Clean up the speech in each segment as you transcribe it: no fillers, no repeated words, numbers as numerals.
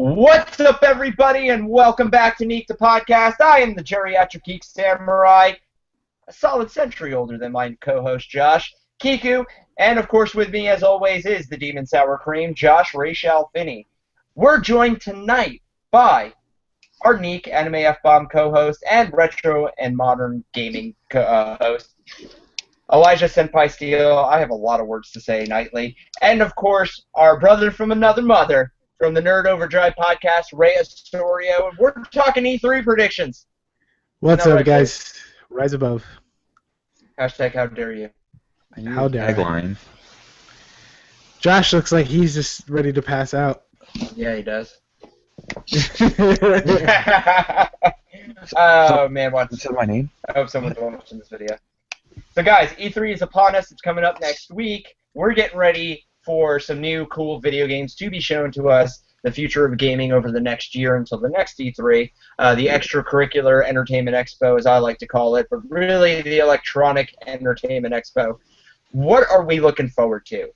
What's up, everybody, and welcome back to Neek the Podcast. I am the Geriatric Geek Samurai, a solid century older than my co-host Josh, Kiku, and of course with me, as always, is the Demon Sour Cream, Josh Rachel Finney. We're joined tonight by our Neek Anime F-Bomb co-host and retro and modern gaming co-host, Elijah Senpai Steele. I have a lot of words to say nightly. And of course, our brother from another mother, from the Nerd Overdrive podcast, Ray Osorio, and we're talking E3 predictions. What's up, guys? Rise above. Hashtag how dare you. How dare Tagline. Josh looks like he's just ready to pass out. Yeah, he does. Oh, man. You said my name? I hope someone's watching this video. So, guys, E3 is upon us. It's coming up next week. We're getting ready for some new cool video games to be shown to us, the future of gaming over the next year until the next E3, the Extracurricular Entertainment Expo, as I like to call it, but really the Electronic Entertainment Expo. What are we looking forward to?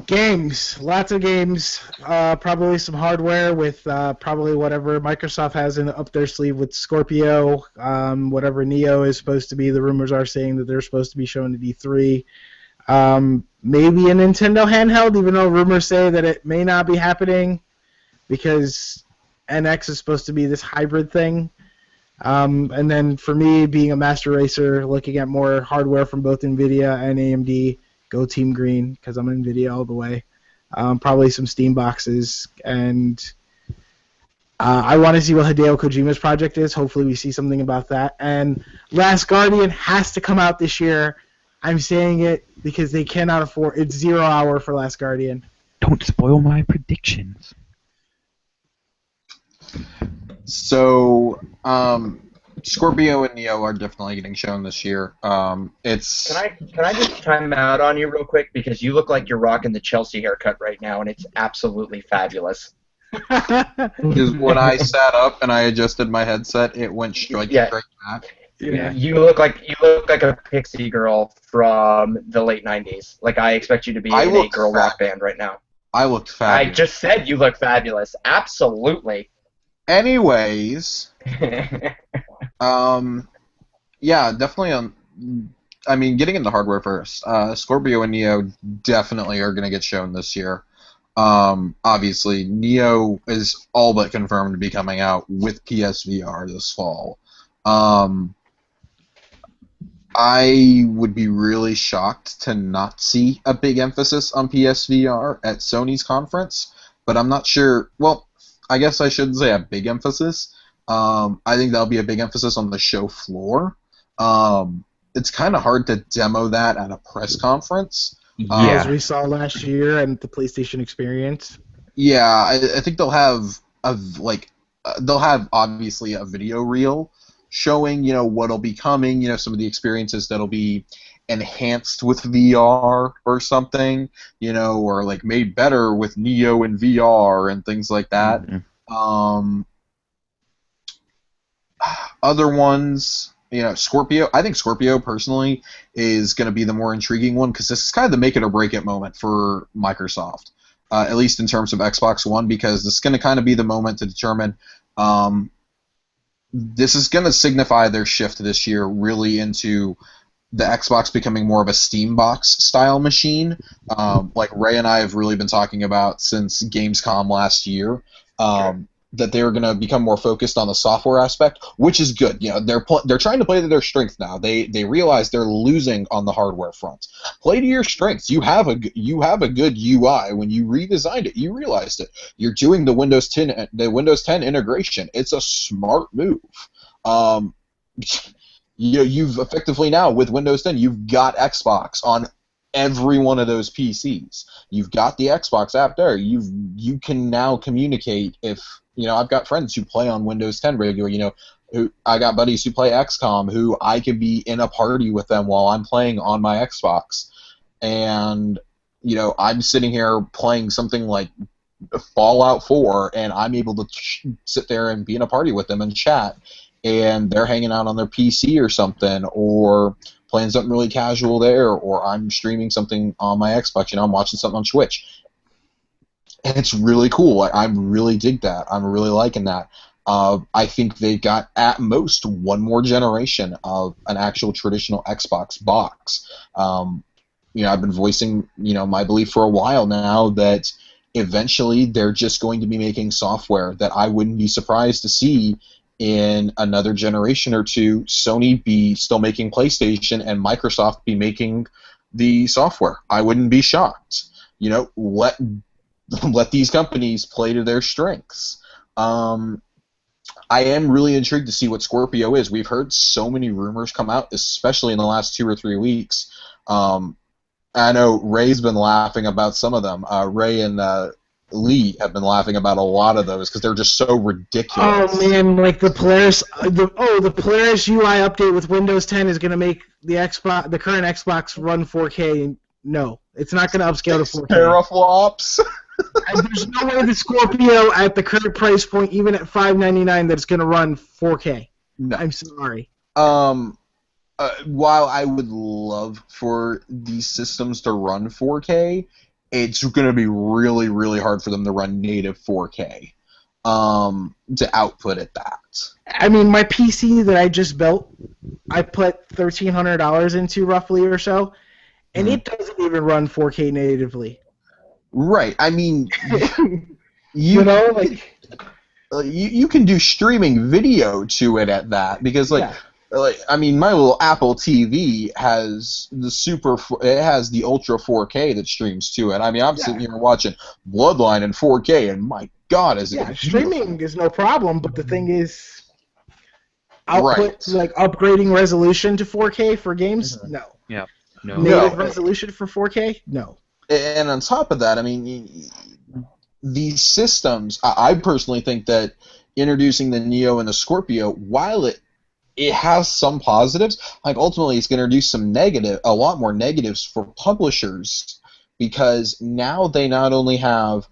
Games. Lots of games. Probably some hardware with probably whatever Microsoft has up their sleeve with Scorpio, whatever Neo is supposed to be. The rumors are saying that they're supposed to be shown at E3. Maybe a Nintendo handheld, even though rumors say that it may not be happening because NX is supposed to be this hybrid thing. And then for me, being a master racer, looking at more hardware from both NVIDIA and AMD, go Team Green because I'm NVIDIA all the way. Probably some Steam boxes, and I want to see what Hideo Kojima's project is. Hopefully we see something about that. And Last Guardian has to come out this year. I'm saying it because they cannot afford. It's 0 hour for Last Guardian. Don't spoil my predictions. So, Scorpio and Neo are definitely getting shown this year. It's. Can I just time out on you real quick, because you look like you're rocking the Chelsea haircut right now, and it's absolutely fabulous. Because when I sat up and I adjusted my headset, it went straight back. Yeah. You look like a pixie girl from the late '90s. Like, I expect you to be in a girl rock band right now. I looked fabulous. I just said you look fabulous. Absolutely. Anyways, yeah, definitely. I mean, getting into hardware first. Scorpio and Neo definitely are going to get shown this year. Obviously, Neo is all but confirmed to be coming out with PSVR this fall. I would be really shocked to not see a big emphasis on PSVR at Sony's conference, but I'm not sure. Well, I guess I shouldn't say a big emphasis. I think that'll be a big emphasis on the show floor. It's kind of hard to demo that at a press conference. As we saw last year and the PlayStation Experience. Yeah, I think they'll have they'll have obviously a video reel showing, what'll be coming, some of the experiences that'll be enhanced with VR or something, or like made better with Neo and VR and things like that. Mm-hmm. Other ones, Scorpio. I think Scorpio personally is going to be the more intriguing one because this is kind of the make it or break it moment for Microsoft, at least in terms of Xbox One, because this is going to kind of be the moment to determine. This is going to signify their shift this year really into the Xbox becoming more of a Steam box style machine, like Ray and I have really been talking about since Gamescom last year, that they're going to become more focused on the software aspect, which is good. They're trying to play to their strength now. They realize they're losing on the hardware front. Play to your strengths. You have a good UI. When you redesigned it, you realized it. You're doing the Windows 10 integration. It's a smart move. You've effectively now with Windows 10, you've got Xbox on every one of those PCs. You've got the Xbox app there. You can now communicate if. I've got friends who play on Windows 10 regularly. I got buddies who play XCOM who I can be in a party with them while I'm playing on my Xbox. And, I'm sitting here playing something like Fallout 4, and I'm able to sit there and be in a party with them and chat. And they're hanging out on their PC or something, or playing something really casual there, or I'm streaming something on my Xbox. I'm watching something on Twitch. And it's really cool. I really dig that. I'm really liking that. I think they've got at most one more generation of an actual traditional Xbox box. I've been voicing my belief for a while now that eventually they're just going to be making software that I wouldn't be surprised to see in another generation or two. Sony be still making PlayStation and Microsoft be making the software. I wouldn't be shocked. Let these companies play to their strengths. I am really intrigued to see what Scorpio is. We've heard so many rumors come out, especially in the last 2 or 3 weeks. I know Ray's been laughing about some of them. Ray and Lee have been laughing about a lot of those because they're just so ridiculous. Oh man, like the Polaris UI update with Windows 10 is going to make the current Xbox run 4K. No, it's not going to upscale to 4K. Teraflops. And there's no way the Scorpio at the current price point, even at $599, that's going to run 4K. No. I'm sorry. While I would love for these systems to run 4K, it's going to be really, really hard for them to run native 4K to output at that. I mean, my PC that I just built, I put $1,300 into roughly or so, and it doesn't even run 4K natively. Right. I mean, you can do streaming video to it at that because, my little Apple TV has the Ultra 4K that streams to it. I mean, I'm sitting here watching Bloodline in 4K, and my God, is it beautiful. Streaming is no problem, but the thing is, output like upgrading resolution to 4K for games, no. Yeah. No. Native resolution for 4K, no. And on top of that, I mean, these systems, I personally think that introducing the Neo and the Scorpio, while it has some positives, like ultimately it's going to introduce a lot more negatives for publishers, because now they not only have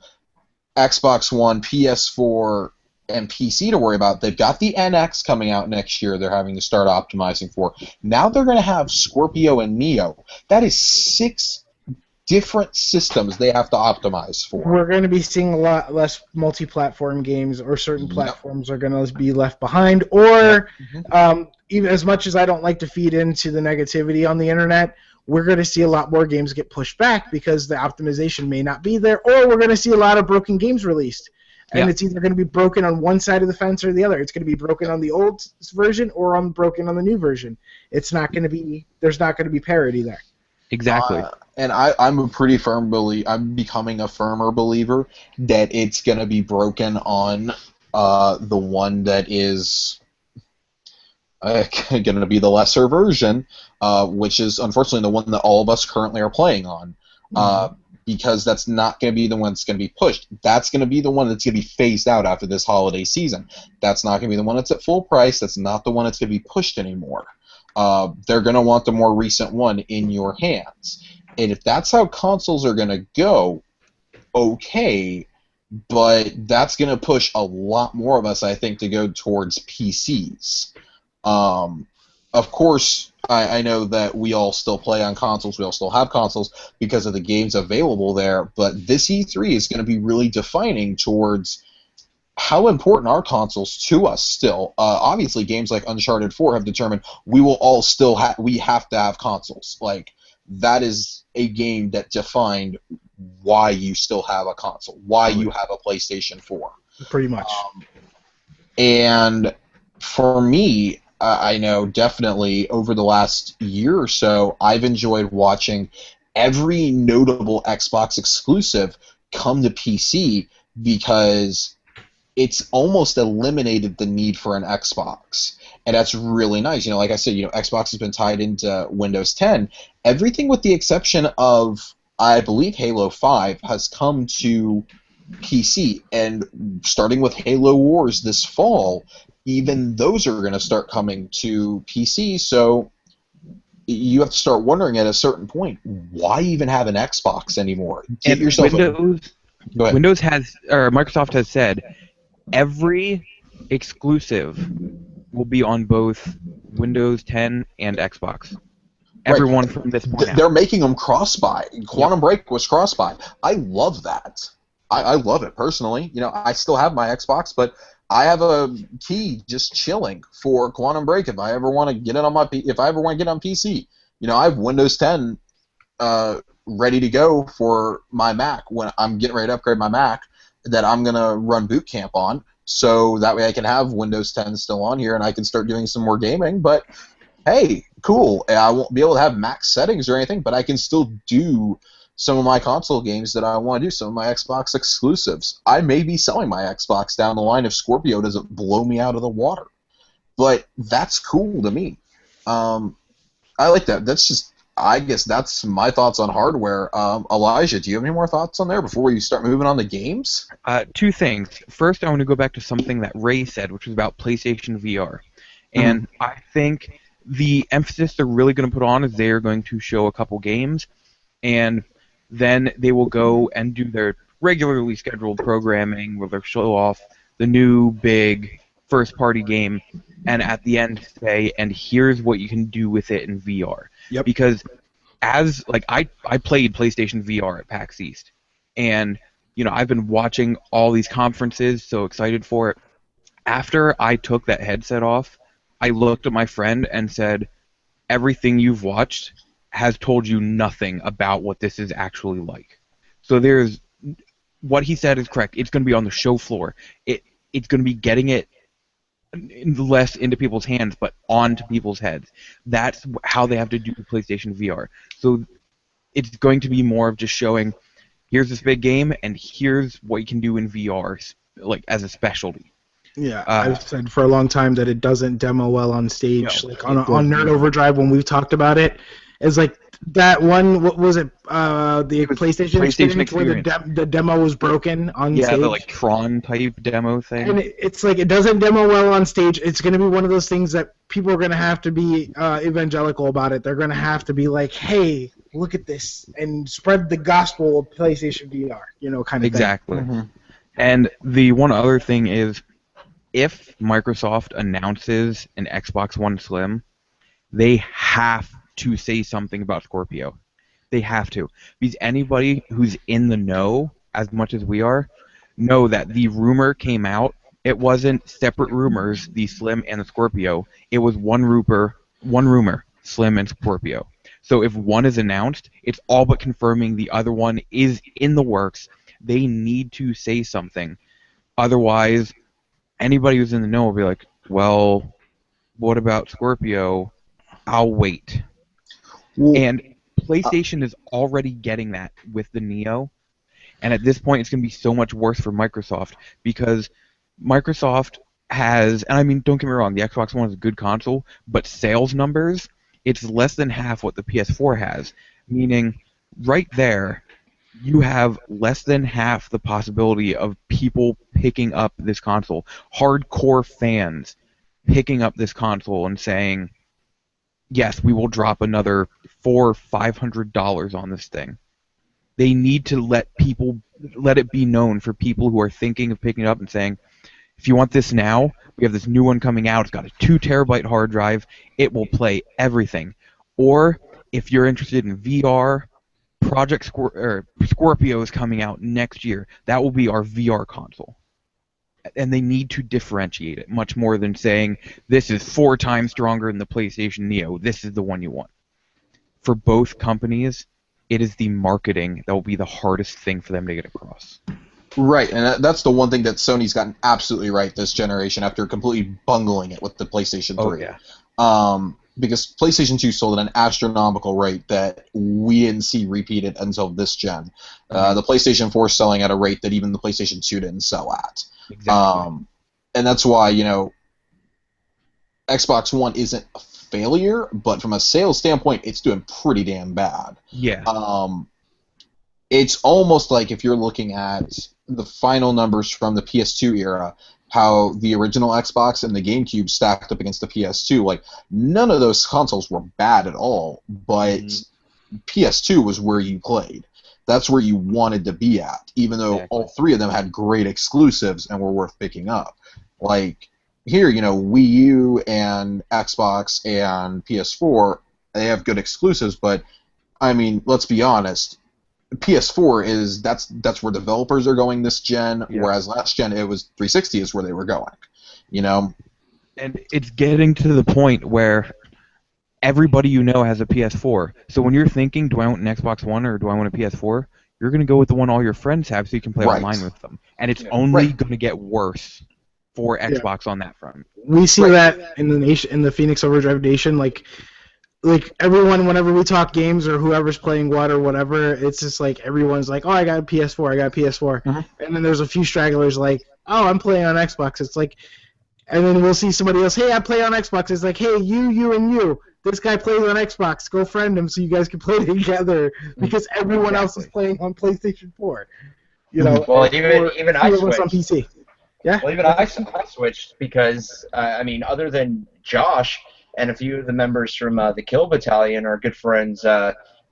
Xbox One, PS4, and PC to worry about, they've got the NX coming out next year they're having to start optimizing for. Now they're going to have Scorpio and Neo. That is 6 different systems they have to optimize for. We're going to be seeing a lot less multi-platform games, or certain platforms are going to be left behind, or even as much as I don't like to feed into the negativity on the internet, we're going to see a lot more games get pushed back because the optimization may not be there, or we're going to see a lot of broken games released. And it's either going to be broken on one side of the fence or the other. It's going to be broken on the old version or broken on the new version. It's not going to be, there's not going to be parity there. Exactly. And I'm a pretty firm believer. I'm becoming a firmer believer that it's going to be broken on the one that is going to be the lesser version, which is unfortunately the one that all of us currently are playing on. Because that's not going to be the one that's going to be pushed. That's going to be the one that's going to be phased out after this holiday season. That's not going to be the one that's at full price. That's not the one that's going to be pushed anymore. They're going to want the more recent one in your hands. And if that's how consoles are going to go, okay, but that's going to push a lot more of us, I think, to go towards PCs. Of course, I know that we all still play on consoles. We all still have consoles because of the games available there. But this E3 is going to be really defining towards how important are consoles to us still. Obviously, games like Uncharted 4 have determined we will all still we have to have consoles. Like, that is a game that defined why you still have a console, why you have a PlayStation 4. Pretty much. And for me, I know definitely over the last year or so, I've enjoyed watching every notable Xbox exclusive come to PC because it's almost eliminated the need for an Xbox. And that's really nice. Like I said, Xbox has been tied into Windows 10. Everything with the exception of, I believe, Halo 5 has come to PC. And starting with Halo Wars this fall, even those are going to start coming to PC, so you have to start wondering at a certain point, why even have an Xbox anymore? And Windows has, or Microsoft has said, every exclusive will be on both Windows 10 and Xbox. Everyone from this point out. They're making them cross-buy. Quantum Break was cross-buy. I love that. I love it personally. You know, I still have my Xbox, but I have a key just chilling for Quantum Break if I ever want to get it on if I ever want to get it on PC. You know, I have Windows 10 ready to go for my Mac when I'm getting ready to upgrade my Mac that I'm gonna run Boot Camp on. So that way I can have Windows 10 still on here and I can start doing some more gaming. But hey, cool. I won't be able to have max settings or anything, but I can still do some of my console games that I want to do, some of my Xbox exclusives. I may be selling my Xbox down the line if Scorpio doesn't blow me out of the water. But that's cool to me. I like that. That's just, I guess that's my thoughts on hardware. Elijah, do you have any more thoughts on there before we start moving on to games? Two things. First, I want to go back to something that Ray said, which was about PlayStation VR. And I think the emphasis they're really going to put on is they're going to show a couple games, and then they will go and do their regularly scheduled programming where they'll show off the new big first-party game, and at the end say, and here's what you can do with it in VR. Yep. Because as, like, I played PlayStation VR at PAX East, and, you know, I've been watching all these conferences, so excited for it. After I took that headset off, I looked at my friend and said, everything you've watched has told you nothing about what this is actually like. So there's, what he said is correct. It's going to be on the show floor. It's going to be getting it less into people's hands, but onto people's heads. That's how they have to do PlayStation VR. So it's going to be more of just showing, here's this big game, and here's what you can do in VR, like as a specialty. Yeah, I've said for a long time that it doesn't demo well on stage. Like on Nerd Overdrive, when we've talked about it, it's like that one. What was it? The PlayStation experience where the demo was broken on stage. Yeah, the like Tron type demo thing. And it's like it doesn't demo well on stage. It's going to be one of those things that people are going to have to be evangelical about it. They're going to have to be like, hey, look at this, and spread the gospel of PlayStation VR. You know, kind of exactly. thing. Exactly. And the one other thing is, if Microsoft announces an Xbox One Slim, they have to say something about Scorpio. They have to. Because anybody who's in the know, as much as we are, know that the rumor came out. It wasn't separate rumors, the Slim and the Scorpio. It was one rumor, Slim and Scorpio. So if one is announced, it's all but confirming the other one is in the works. They need to say something. Otherwise, anybody who's in the know will be like, well, what about Scorpio? I'll wait. And PlayStation is already getting that with the Neo. And at this point, it's going to be so much worse for Microsoft because Microsoft has, and I mean, don't get me wrong, the Xbox One is a good console, but sales numbers, it's less than half what the PS4 has. Meaning, right there, you have less than half the possibility of people picking up this console. Hardcore fans picking up this console and saying, yes, we will drop another $400 or $500 on this thing. They need to let it be known for people who are thinking of picking it up and saying, if you want this now, we have this new one coming out. It's got a 2 terabyte hard drive. It will play everything. Or if you're interested in VR, Project Scorpio is coming out next year. That will be our VR console. And they need to differentiate it much more than saying, this is 4 times stronger than the PlayStation Neo. This is the one you want. For both companies, it is the marketing that will be the hardest thing for them to get across. Right, and that's the one thing that Sony's gotten absolutely right this generation after completely bungling it with the PlayStation 3. Oh, yeah. Because PlayStation 2 sold at an astronomical rate that we didn't see repeated until this gen. The PlayStation 4 selling at a rate that even the PlayStation 2 didn't sell at. Exactly. And that's why, you know, Xbox One isn't a failure, but from a sales standpoint, it's doing pretty damn bad. Yeah. It's almost like if you're looking at the final numbers from the PS2 era, how the original Xbox and the GameCube stacked up against the PS2. Like, none of those consoles were bad at all, but PS2 was where you played. That's where you wanted to be at, even though all 3 of them had great exclusives and were worth picking up. Like, here, you know, Wii U and Xbox and PS4, they have good exclusives, but, I mean, let's be honest, PS4 is that's where developers are going this gen, Yeah. whereas last gen it was 360 is where they were going. You know. And it's getting to the point where everybody you know has a PS4. So when you're thinking, do I want an Xbox One or do I want a PS4? You're going to go with the one all your friends have so you can play Right. online with them. And it's only Right. going to get worse for Xbox on that front. We see that in the nation, in the Phoenix Overdrive Nation, like everyone, whenever we talk games or whoever's playing what or whatever, it's just like everyone's like, oh, I got a PS4, I got a PS4, and then there's a few stragglers like, oh, I'm playing on Xbox. It's like, and then we'll see somebody else, hey, I play on Xbox. It's like, hey, you, and you. This guy plays on Xbox. Go friend him so you guys can play together because everyone else is playing on PlayStation 4. You know, well, even I switched on PC. Yeah. Well, even I switched because I mean, other than Josh and a few of the members from the Kill Battalion, our good friends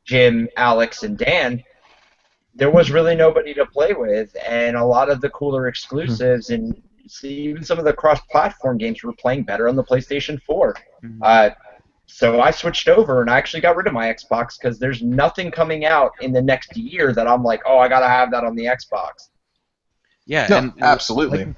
Jim, Alex, and Dan, there was really nobody to play with, and a lot of the cooler exclusives and even some of the cross-platform games were playing better on the PlayStation 4. So I switched over, and I actually got rid of my Xbox because there's nothing coming out in the next year that I'm like, oh, I gotta have that on the Xbox. Yeah, No, and absolutely.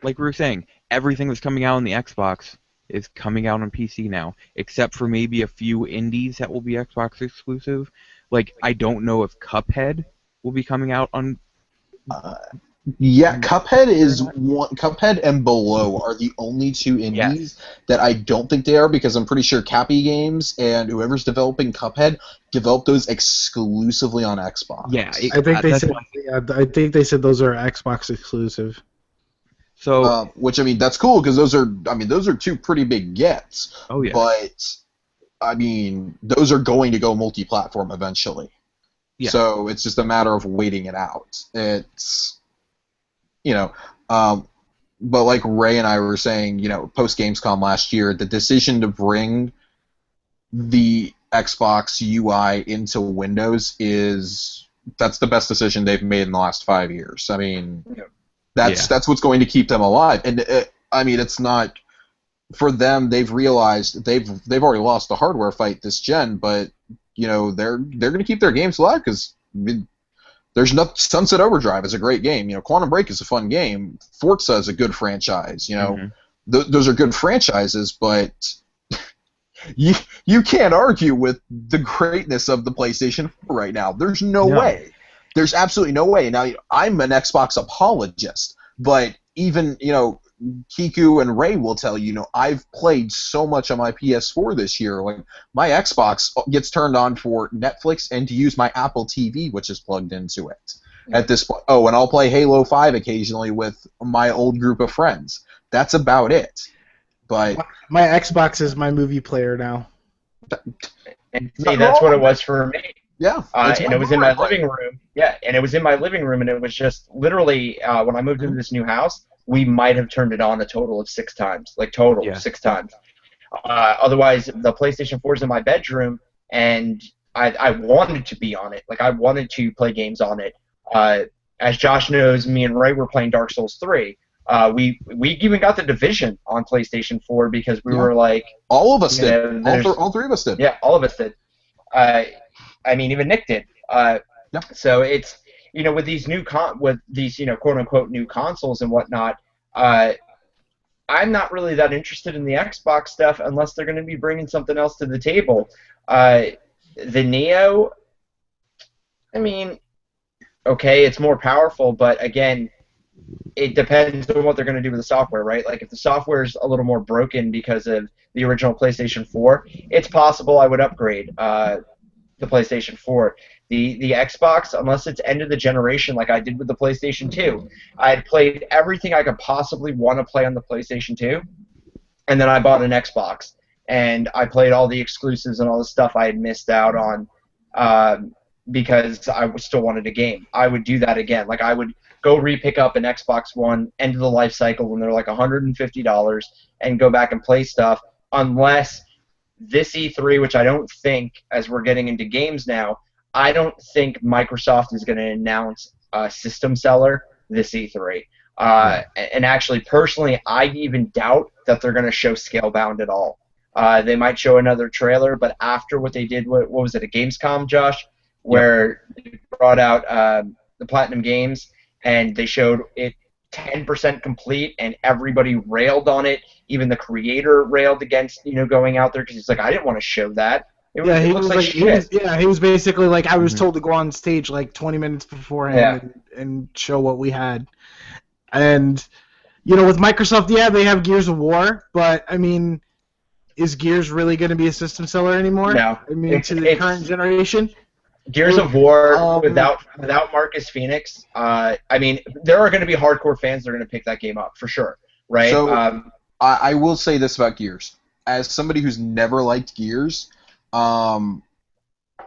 Like we were saying, everything that's coming out on the Xbox is coming out on PC now, except for maybe a few indies that will be Xbox exclusive. Like, I don't know if Cuphead will be coming out on... Yeah, Cuphead and Below are the only two indies that I don't think they are, because I'm pretty sure Cappy Games and whoever's developing Cuphead developed those exclusively on Xbox. Yeah, I think they said those are Xbox exclusive. So, which, I mean, that's cool because those are two pretty big gets. Oh yeah. But I mean, those are going to go multi-platform eventually. Yeah. So it's just a matter of waiting it out. It's, you know, but like Ray and I were saying, you know, post Gamescom last year, the decision to bring the Xbox UI into Windows that's the best decision they've made in the last 5 years. I mean, that's what's going to keep them alive. And I mean, it's not for them. They've realized they've already lost the hardware fight this gen, but you know they're going to keep their games alive because I mean, there's no Sunset Overdrive is a great game. You know, Quantum Break is a fun game. Forza is a good franchise. You know, those are good franchises, but you can't argue with the greatness of the PlayStation 4 right now. There's no way. There's absolutely no way. Now, I'm an Xbox apologist, but even, you know, Kiku and Ray will tell you, you know, I've played so much on my PS4 this year. Like, my Xbox gets turned on for Netflix and to use my Apple TV, which is plugged into it. At this point, and I'll play Halo 5 occasionally with my old group of friends. That's about it. But my Xbox is my movie player now. And see, that's what it was for me. Yeah, and it was in my living room. Yeah, and it was in my living room, and it was just literally when I moved into this new house, we might have turned it on a total of 6 times, like total 6 times. Otherwise, the PlayStation 4 is in my bedroom, and I wanted to be on it. Like, I wanted to play games on it. As Josh knows, me and Ray were playing Dark Souls 3. We even got the Division on PlayStation 4 because we were like... All of us did. All three of us did. Yeah, all of us did. I mean, even Nick did. So it's, you know, with these you know, quote unquote new consoles and whatnot, I'm not really that interested in the Xbox stuff unless they're going to be bringing something else to the table. The Neo, I mean, okay, it's more powerful, but again, it depends on what they're going to do with the software, right? Like, if the software is a little more broken because of the original PlayStation 4, it's possible I would upgrade the PlayStation 4. The Xbox, unless it's end of the generation like I did with the PlayStation 2, I had played everything I could possibly want to play on the PlayStation 2, and then I bought an Xbox, and I played all the exclusives and all the stuff I had missed out on because I still wanted a game. I would do that again. Like, I would go re-pick up an Xbox One, end of the life cycle when they're like $150, and go back and play stuff, unless this E3, which I don't think, as we're getting into games now, I don't think Microsoft is going to announce a system seller this E3. And actually, personally, I even doubt that they're going to show Scalebound at all. They might show another trailer, but after what they did, what was it, at Gamescom, Josh? where they brought out the Platinum Games, and they showed it 10% complete, and everybody railed on it. Even the creator railed against going out there because he's like, I didn't want to show that. It looks like shit. He was basically like, I was told to go on stage like 20 minutes beforehand and show what we had. And, with Microsoft, they have Gears of War, but, I mean, is Gears really going to be a system seller anymore? No. I mean, to the current generation? Gears of War without Marcus Phoenix, I mean, there are going to be hardcore fans that are going to pick that game up, for sure, right? So, I will say this about Gears. As somebody who's never liked Gears, I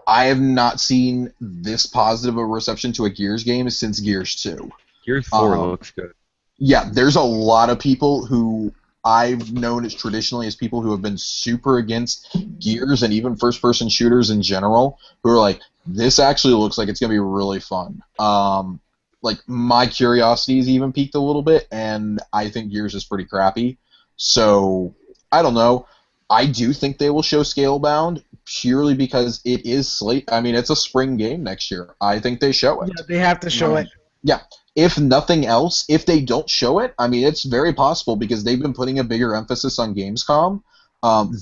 have not seen this positive a reception to a Gears game since Gears 2. Gears 4 looks good. Yeah, there's a lot of people who I've known as traditionally as people who have been super against Gears and even first-person shooters in general, who are like, this actually looks like it's going to be really fun. Like, my curiosity has even peaked a little bit, and I think Gears is pretty crappy. So, I don't know. I do think they will show Scalebound purely because it is it's a spring game next year. I think they show it. Yeah, they have to show it. Yeah. If nothing else, if they don't show it, I mean, it's very possible because they've been putting a bigger emphasis on Gamescom.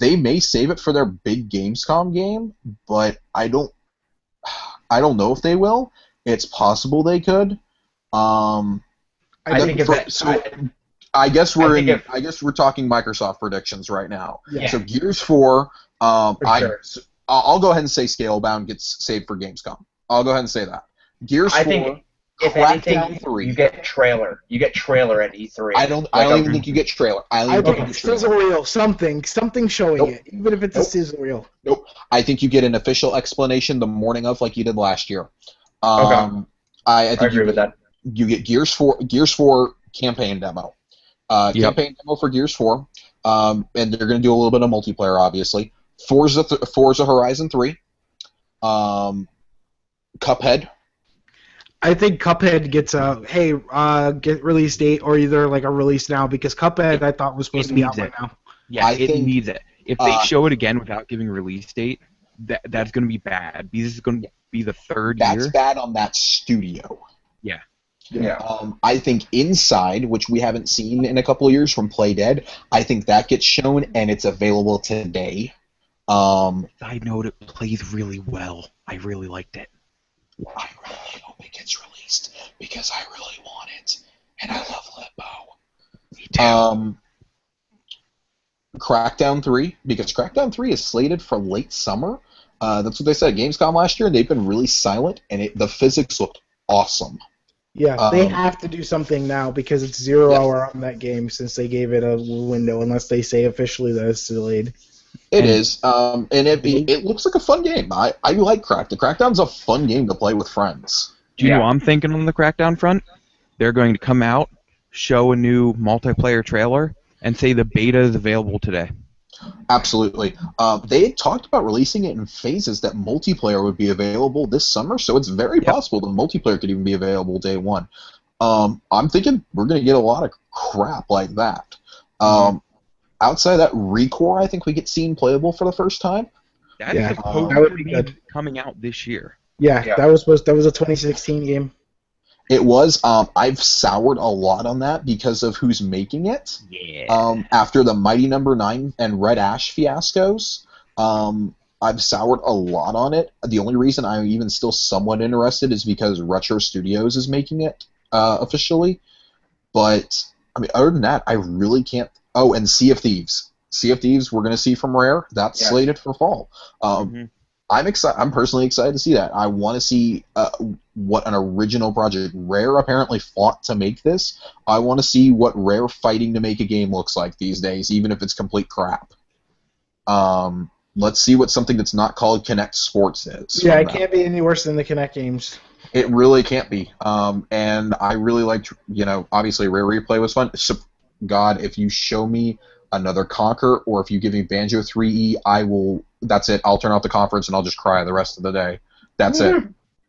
They may save it for their big Gamescom game, but I don't know if they will. It's possible they could. I guess we're talking Microsoft predictions right now. Yeah. So Gears 4, sure. I'll go ahead and say Scalebound gets saved for Gamescom. I'll go ahead and say that. Gears 4. I think if anything, 3. you get trailer. You get trailer at E3. I don't even think you get trailer. I think it's sizzle reel, something showing it, even if it's a sizzle reel. Nope. I think you get an official explanation the morning of, like you did last year. Okay. I agree with that. You get Gears 4 campaign demo. Campaign demo for Gears 4, and they're going to do a little bit of multiplayer, obviously. Forza Horizon 3, Cuphead. I think Cuphead gets get release date or either like a release now because Cuphead I thought was supposed to be out right now. Yeah, it needs it. If they show it again without giving a release date, that's going to be bad. Because this is going to be the third year. That's bad on that studio. Yeah. Yeah. I think Inside, which we haven't seen in a couple of years from Play Dead, I think that gets shown and it's available today. Side note, it plays really well. I really liked it. I really hope it gets released because I really want it, and I love Limbo. Me too. Crackdown 3, because Crackdown 3 is slated for late summer. That's what they said at Gamescom last year, and they've been really silent, and the physics looked awesome. Yeah, they have to do something now because it's 0 hour on that game since they gave it a window, unless they say officially that it's delayed. It is, and it looks like a fun game. I like Crackdown. Crackdown's a fun game to play with friends. Do you know what I'm thinking on the Crackdown front? They're going to come out, show a new multiplayer trailer, and say the beta is available today. Absolutely. They had talked about releasing it in phases that multiplayer would be available this summer, so it's very possible the multiplayer could even be available day one. I'm thinking we're going to get a lot of crap like that. Outside of that, Recore, I think we get seen playable for the first time. That's supposed to be coming out this year. Yeah, that was a 2016 game. It was. I've soured a lot on that because of who's making it. Yeah. After the Mighty Number 9 and Red Ash fiascos, I've soured a lot on it. The only reason I'm even still somewhat interested is because Retro Studios is making it officially. But I mean, other than that, I really can't. Oh, and Sea of Thieves. Sea of Thieves, we're going to see from Rare. That's slated for fall. I'm excited. I'm personally excited to see that. I want to see what an original project. Rare apparently fought to make this. I want to see what Rare fighting to make a game looks like these days, even if it's complete crap. Let's see what something that's not called Kinect Sports is. Yeah, it can't be any worse than the Kinect games. It really can't be. And I really liked, obviously Rare Replay was fun. So, God, if you show me another Conquer, or if you give me Banjo 3E, that's it. I'll turn off the conference and I'll just cry the rest of the day. That's it.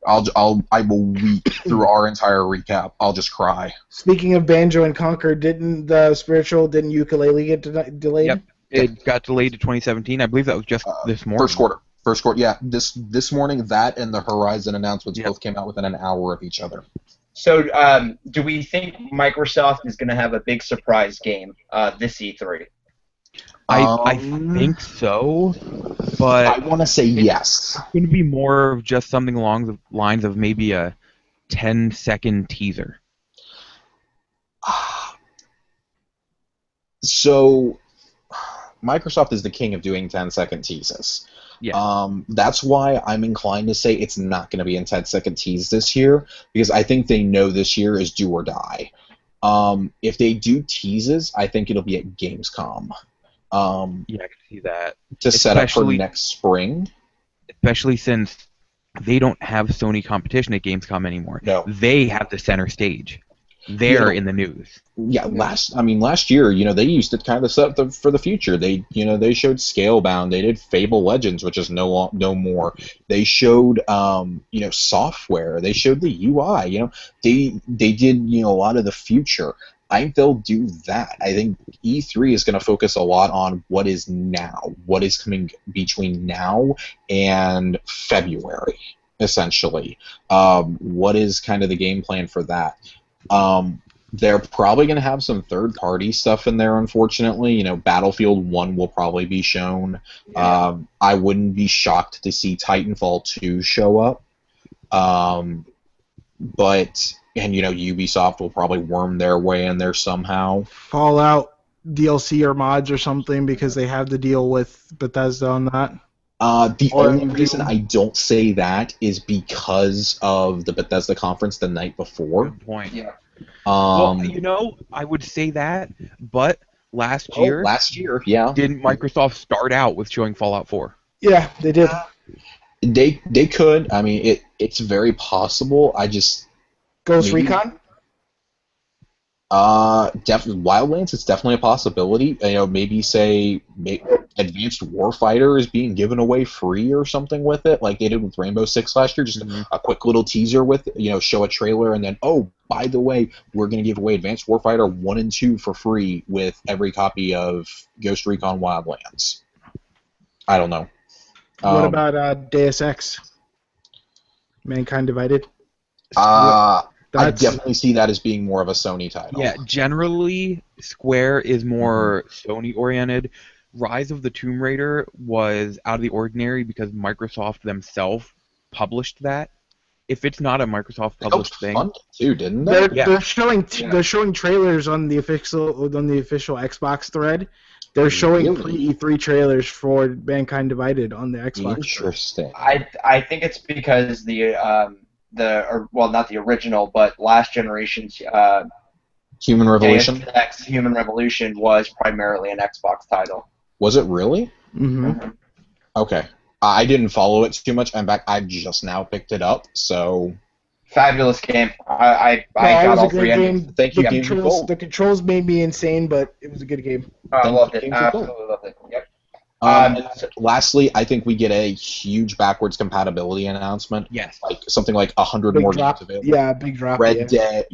I will weep through our entire recap. I'll just cry. Speaking of Banjo and Conquer, didn't Ukulele get delayed? Yep, it got delayed to 2017. I believe that was just this morning. First quarter. First quarter, yeah. This morning, that and the Horizon announcements both came out within an hour of each other. So, do we think Microsoft is going to have a big surprise game this E3? I think so, but I want to say yes. It's going to be more of just something along the lines of maybe a 10-second teaser. So, Microsoft is the king of doing 10-second teases. Yeah. That's why I'm inclined to say it's not going to be a 10-second tease this year, because I think they know this year is do or die. If they do teases, I think it'll be at Gamescom. Yeah, I can see that. To set up for next spring. Especially since they don't have Sony competition at Gamescom anymore. No. They have the center stage. They're in the news. Yeah, last year, they used it kind of set up for the future. They showed Scalebound. They did Fable Legends, which is no more. They showed, software. They showed the UI. They did, a lot of the future. I think they'll do that. I think E3 is going to focus a lot on what is now, what is coming between now and February, essentially. What is kind of the game plan for that? They're probably going to have some third-party stuff in there, unfortunately. Battlefield 1 will probably be shown. Yeah. I wouldn't be shocked to see Titanfall 2 show up. And Ubisoft will probably worm their way in there somehow. Fallout DLC or mods or something, because they have the deal with Bethesda on that. The only reason I don't say that is because of the Bethesda conference the night before. Good point. Yeah. Well, I would say that, but last year, yeah. Didn't Microsoft start out with showing Fallout 4? Yeah, they did. They could. I mean, it's very possible. I just Ghost Recon? Wildlands is definitely a possibility. Maybe say Advanced Warfighter is being given away free or something with it, like they did with Rainbow Six last year. Just a quick little teaser with show a trailer, and then by the way, we're going to give away Advanced Warfighter 1 and 2 for free with every copy of Ghost Recon Wildlands. I don't know. What about Deus Ex? Mankind Divided? I definitely see that as being more of a Sony title. Yeah, generally, Square is more Sony-oriented. Rise of the Tomb Raider was out of the ordinary because Microsoft themselves published that. If it's not a Microsoft published thing, fun too, didn't they? They're showing trailers on the official Xbox thread. They're showing pre-E3 trailers for Mankind Divided on the Xbox. Interesting. I think it's because not the original, but last generation's Human Revolution? Deus Ex Human Revolution was primarily an Xbox title. Was it really? Mm-hmm. Okay. I didn't follow it too much. In fact, I just now picked it up, so... Fabulous game. I got all three endings. Thank you, The controls made me insane, but it was a good game. I loved it. Absolutely loved it. Yep. Lastly, I think we get a huge backwards compatibility announcement. Yes. Like something like 100 more games available. Yeah, big drop. Red Dead,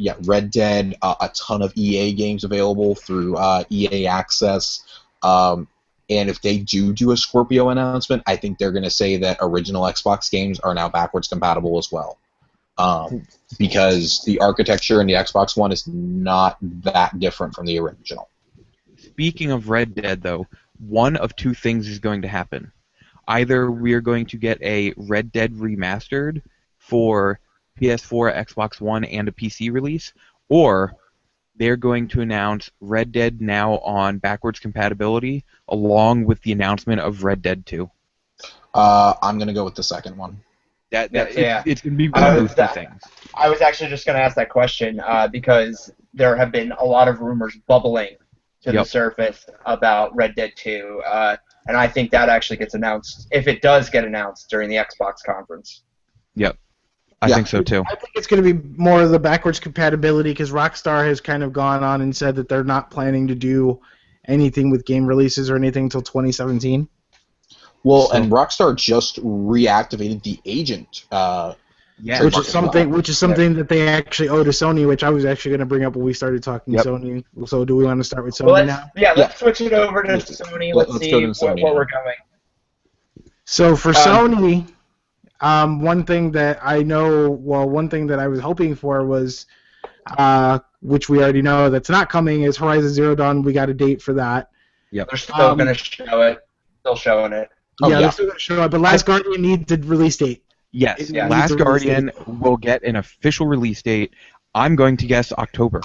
a ton of EA games available through EA Access. And if they do a Scorpio announcement, I think they're going to say that original Xbox games are now backwards compatible as well. Because the architecture in the Xbox One is not that different from the original. Speaking of Red Dead, though, one of two things is going to happen. Either we are going to get a Red Dead remastered for PS4, Xbox One, and a PC release, or they're going to announce Red Dead now on backwards compatibility, along with the announcement of Red Dead 2. I'm going to go with the second one. It's going to be one of those two things. I was actually just going to ask that question because there have been a lot of rumors bubbling to the surface about Red Dead 2, and I think that actually gets announced, if it does get announced, during the Xbox conference. Yep. I think so too. I think it's going to be more of the backwards compatibility because Rockstar has kind of gone on and said that they're not planning to do anything with game releases or anything until 2017. Well, and Rockstar just reactivated the Agent. Which is something that they actually owe to Sony, which I was actually going to bring up when we started talking Sony. So do we want to start with Sony now? Yeah, let's switch it over to Sony. Let's see where we're going. So for Sony, one thing that I know, one thing that I was hoping for was, which we already know that's not coming, is Horizon Zero Dawn. We got a date for that. Yep. They're still going to show it. Still showing it. Yeah, they're still going to show it, but Last Guardian needs a release date. Yes, Last Guardian will get an official release date. I'm going to guess October.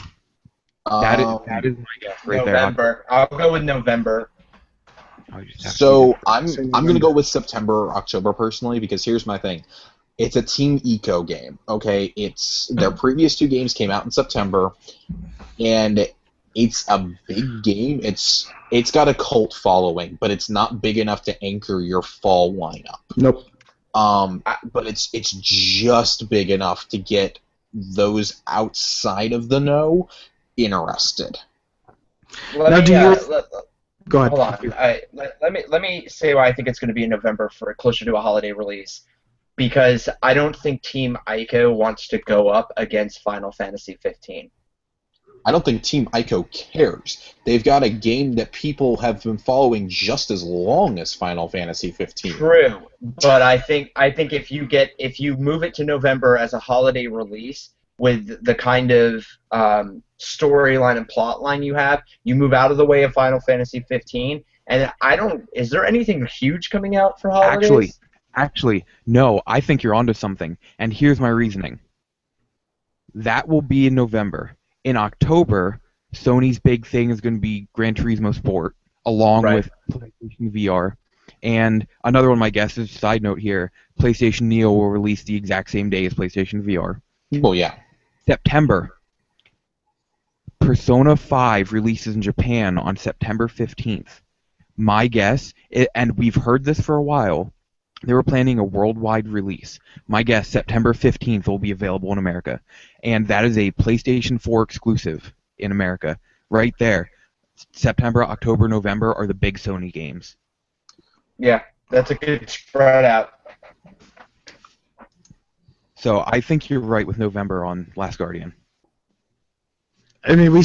That is my guess right November. there. I'll go with November. So I'm going to go with September or October personally, because here's my thing. It's a Team Eco game, okay? Their previous 2 games came out in September, and it's a big game. It's got a cult following, but it's not big enough to anchor your fall lineup. Nope. But it's just big enough to get those outside of the know interested. Go ahead. Hold on. Let me say why I think it's going to be in November for closer to a holiday release. Because I don't think Team Ico wants to go up against Final Fantasy 15. I don't think Team Ico cares. They've got a game that people have been following just as long as Final Fantasy 15. True, but I think if you move it to November as a holiday release with the kind of storyline and plot line you have, you move out of the way of Final Fantasy 15. And is there anything huge coming out for holidays? Actually, no, I think you're onto something, and here's my reasoning. That will be in November. In October, Sony's big thing is going to be Gran Turismo Sport, along with PlayStation VR. And another one of my guesses, side note here, PlayStation Neo will release the exact same day as PlayStation VR. Well, yeah. September. Persona 5 releases in Japan on September 15th. My guess, and we've heard this for a while, they were planning a worldwide release. My guess, September 15th will be available in America. And that is a PlayStation 4 exclusive in America. Right there. September, October, November are the big Sony games. Yeah, that's a good spread out. So I think you're right with November on Last Guardian. I mean, I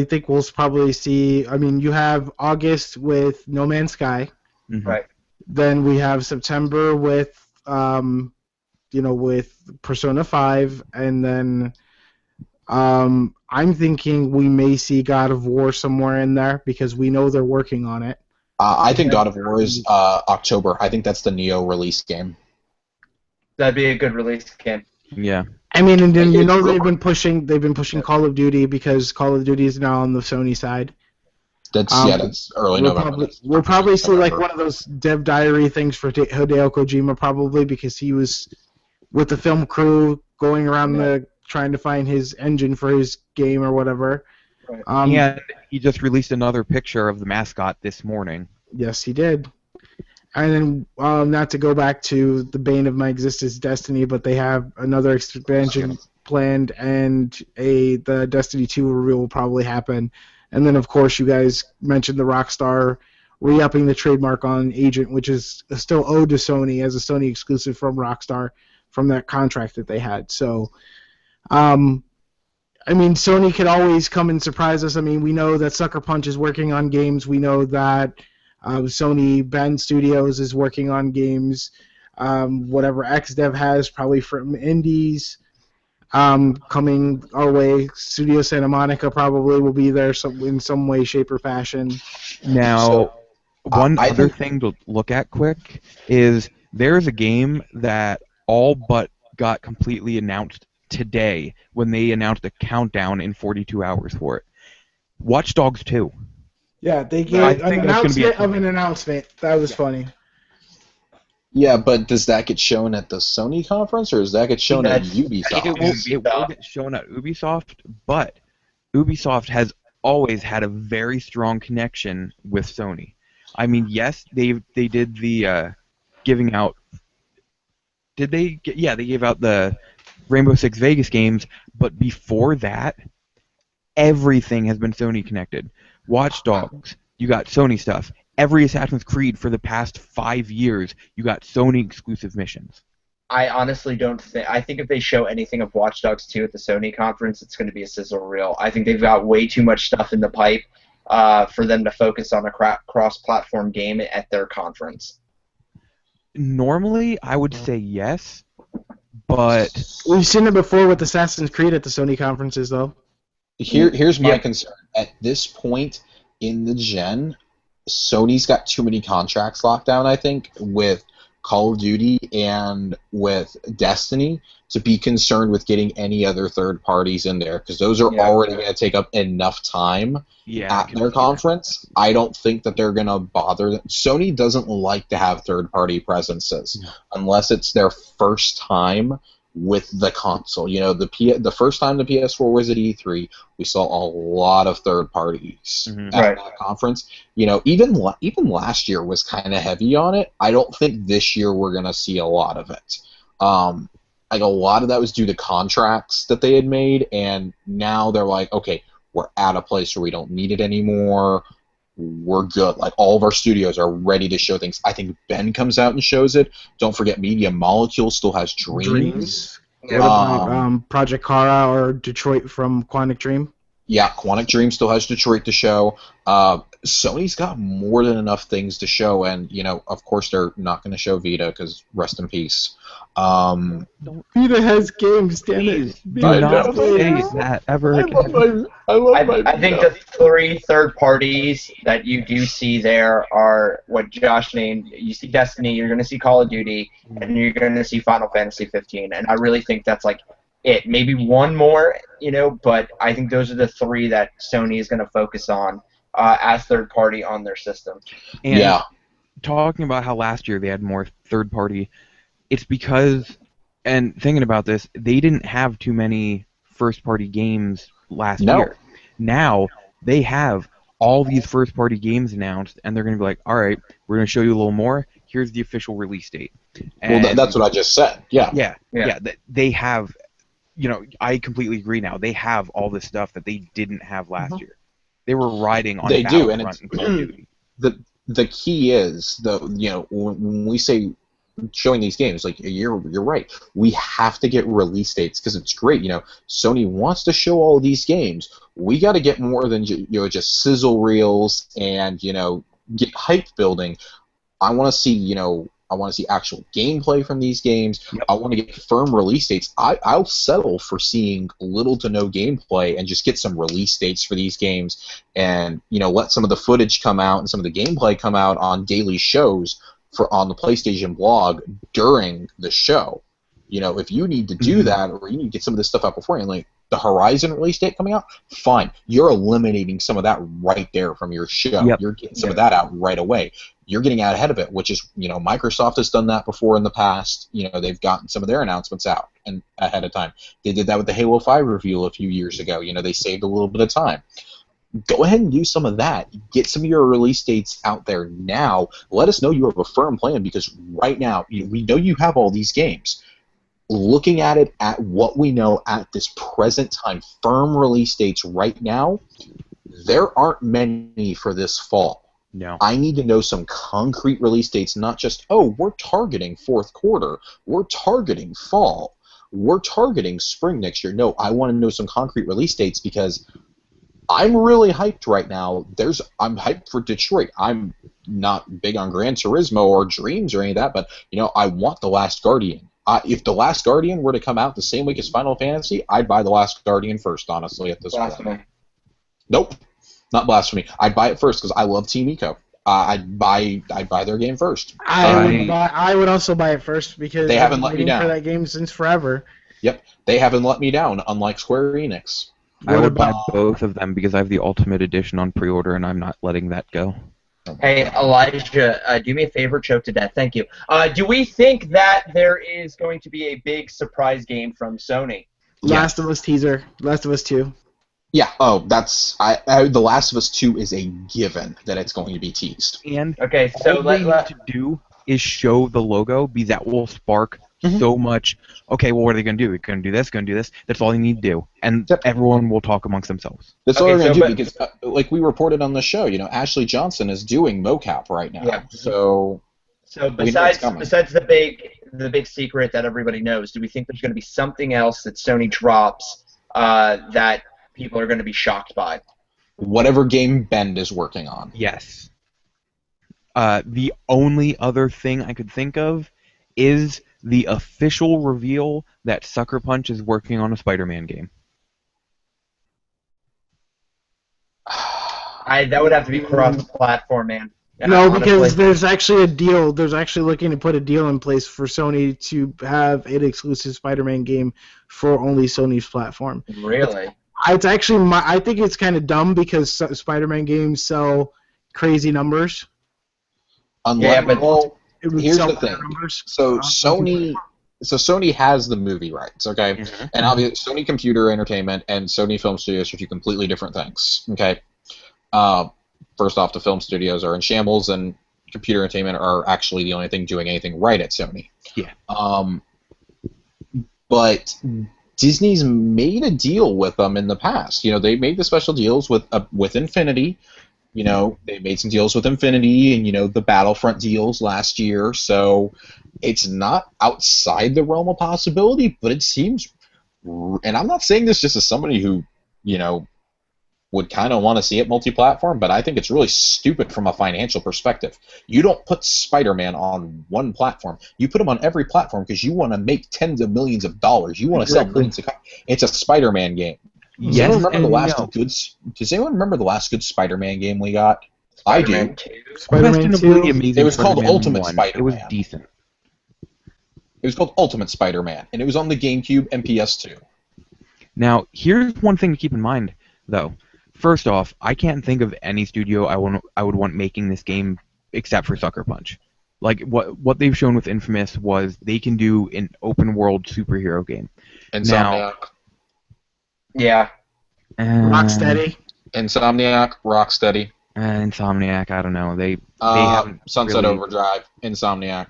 think we'll probably see, you have August with No Man's Sky. Mm-hmm. Right. Then we have September with, with Persona 5, and then I'm thinking we may see God of War somewhere in there because we know they're working on it. I think God of War is October. I think that's the Neo release game. That'd be a good release game. Yeah. I mean, and then they've been pushing Call of Duty because Call of Duty is now on the Sony side. That's early November. We'll probably see like one of those dev diary things for Hideo Kojima probably because he was with the film crew going around trying to find his engine for his game or whatever. Right. And he just released another picture of the mascot this morning. Yes, he did. And then, not to go back to the bane of my existence, Destiny, but they have another expansion planned, and the Destiny 2 reveal will probably happen. And then, of course, you guys mentioned the Rockstar re-upping the trademark on Agent, which is still owed to Sony as a Sony exclusive from Rockstar from that contract that they had. So, Sony could always come and surprise us. I mean, we know that Sucker Punch is working on games. We know that Sony Bend Studios is working on games. Whatever XDev has, probably from indies. Coming our way, Studio Santa Monica probably will be there in some way, shape, or fashion. Now, one other thing to look at quick is there's a game that all but got completely announced today when they announced a countdown in 42 hours for it. Watch Dogs 2. Yeah, they gave an announcement of an announcement. That was funny. Yeah, but does that get shown at the Sony conference, or does that get shown at Ubisoft? It will get shown at Ubisoft, but Ubisoft has always had a very strong connection with Sony. I mean, yes, they did the giving out. Did they? Yeah, they gave out the Rainbow Six Vegas games, but before that, everything has been Sony connected. Watch Dogs, you got Sony stuff. Every Assassin's Creed for the past 5 years, you got Sony exclusive missions. I honestly don't think. I think if they show anything of Watch Dogs 2 at the Sony conference, it's going to be a sizzle reel. I think they've got way too much stuff in the pipe. for them to focus on a cross-platform game at their conference? Normally, I would say yes, but We've seen it before with Assassin's Creed at the Sony conferences, though. Here's my concern. At this point in the gen, Sony's got too many contracts locked down, I think, with Call of Duty and with Destiny to be concerned with getting any other third parties in there, because those are already going to take up enough time at their conference. I don't think that they're going to bother. Sony doesn't like to have third-party presences unless it's their first time with the console. You know, the first time the PS4 was at E3, we saw a lot of third parties at that conference. You know, even last year was kind of heavy on it. I don't think this year we're going to see a lot of it. Like a lot of that was due to contracts that they had made, and now they're like, okay, we're at a place where we don't need it anymore. We're good. Like, all of our studios are ready to show things. I think Ben comes out and shows it. Don't forget, Media Molecule still has Dreams. What about Project Kara or Detroit from Quantic Dream? Yeah, Quantic Dream still has Detroit to show. Sony's got more than enough things to show, and, you know, of course they're not going to show Vita, because rest in peace. Vita has games, damn it. Do not say that ever again. I think the three third parties that you do see there are what Josh named. You see Destiny, you're going to see Call of Duty, and you're going to see Final Fantasy 15. And I really think that's like it. Maybe one more, you know, but I think those are the three that Sony is going to focus on as third party on their system. And talking about how last year they had more third party, it's because, and thinking about this, they didn't have too many first-party games last year. Now, they have all these first-party games announced, and they're going to be like, all right, we're going to show you a little more. Here's the official release date. And well, that's what I just said. Yeah. They have, you know, I completely agree now. They have all this stuff that they didn't have last year. They were riding on Battlefront and Call of Duty. The key is, you know, when we say showing these games, like, you're right. We have to get release dates, because it's great. You know, Sony wants to show all these games. We got to get more than just sizzle reels and, you know, get hype building. I want to see actual gameplay from these games. I want to get firm release dates. I'll settle for seeing little to no gameplay and just get some release dates for these games, and, you know, let some of the footage come out and some of the gameplay come out on daily shows on the PlayStation blog during the show. You know, if you need to do that, or you need to get some of this stuff out beforehand, like the Horizon release date coming out, fine. You're eliminating some of that right there from your show. You're getting some of that out right away. You're getting out ahead of it, which is, you know, Microsoft has done that before in the past. You know, they've gotten some of their announcements out and ahead of time. They did that with the Halo 5 reveal a few years ago. You know, they saved a little bit of time. Go ahead and use some of that. Get some of your release dates out there now. Let us know you have a firm plan, because right now, we know you have all these games. Looking at it at what we know at this present time, firm release dates right now, there aren't many for this fall. No. I need to know some concrete release dates, not just, oh, we're targeting fourth quarter, we're targeting fall, we're targeting spring next year. No, I want to know some concrete release dates, because I'm really hyped right now. I'm hyped for Detroit. I'm not big on Gran Turismo or Dreams or any of that, but, you know, I want The Last Guardian. If The Last Guardian were to come out the same week as Final Fantasy, I'd buy The Last Guardian first, honestly, at this point. Nope, not blasphemy. I'd buy it first because I love Team Eco. I'd buy their game first. I would also buy it first, because they haven't let me down down for that game since forever. Yep, they haven't let me down, unlike Square Enix. I would buy both of them because I have the Ultimate Edition on pre-order, and I'm not letting that go. Hey, Elijah, do me a favor, choke to death. Thank you. Do we think that there is going to be a big surprise game from Sony? Last of Us teaser. Last of Us 2. Yeah. Oh, that's The Last of Us 2 is a given that it's going to be teased. And okay, so all they need to do is show the logo, because that will spark so much. Okay, well, what are they going to do? They're going to do this, going to do this. That's all they need to do, and everyone will talk amongst themselves. That's all they're going to do, because, like we reported on the show, you know, Ashley Johnson is doing mocap right now. Yeah. So besides the big secret that everybody knows, do we think there's going to be something else that Sony drops that people are going to be shocked by? Whatever game Bend is working on. Yes. The only other thing I could think of is the official reveal that Sucker Punch is working on a Spider-Man game. That would have to be cross-platform, man. No, because there's actually a deal. There's actually looking to put a deal in place for Sony to have an exclusive Spider-Man game for only Sony's platform. Really? It's actually I think it's kind of dumb because Spider-Man games sell crazy numbers. Here's the thing. Numbers. So Sony has the movie rights, okay? Mm-hmm. And obviously Sony Computer Entertainment and Sony Film Studios are two completely different things, okay? First off, the film studios are in shambles, and Computer Entertainment are actually the only thing doing anything right at Sony. Yeah. But Disney's made a deal with them in the past. You know, they made the special deals with Infinity. You know, they made some deals with Infinity and, you know, the Battlefront deals last year. So it's not outside the realm of possibility, but it seems, and I'm not saying this just as somebody who, you know, would kind of want to see it multi-platform, but I think it's really stupid from a financial perspective. You don't put Spider-Man on one platform. You put him on every platform because you want to make tens of millions of dollars. You want to sell millions of copies. It's a Spider-Man game. Does anyone remember the last good Spider-Man game we got? Spider-Man I do. 2. Spider-Man 2. It was called Ultimate Spider-Man. It was decent. It was called Ultimate Spider-Man, and it was on the GameCube and PS2. Now, here's one thing to keep in mind, though. First off, I can't think of any studio I would want making this game except for Sucker Punch. Like, what they've shown with Infamous was they can do an open-world superhero game. Insomniac. Yeah. Rocksteady. Insomniac, Rocksteady. Insomniac, I don't know. They haven't Sunset really... Overdrive, Insomniac.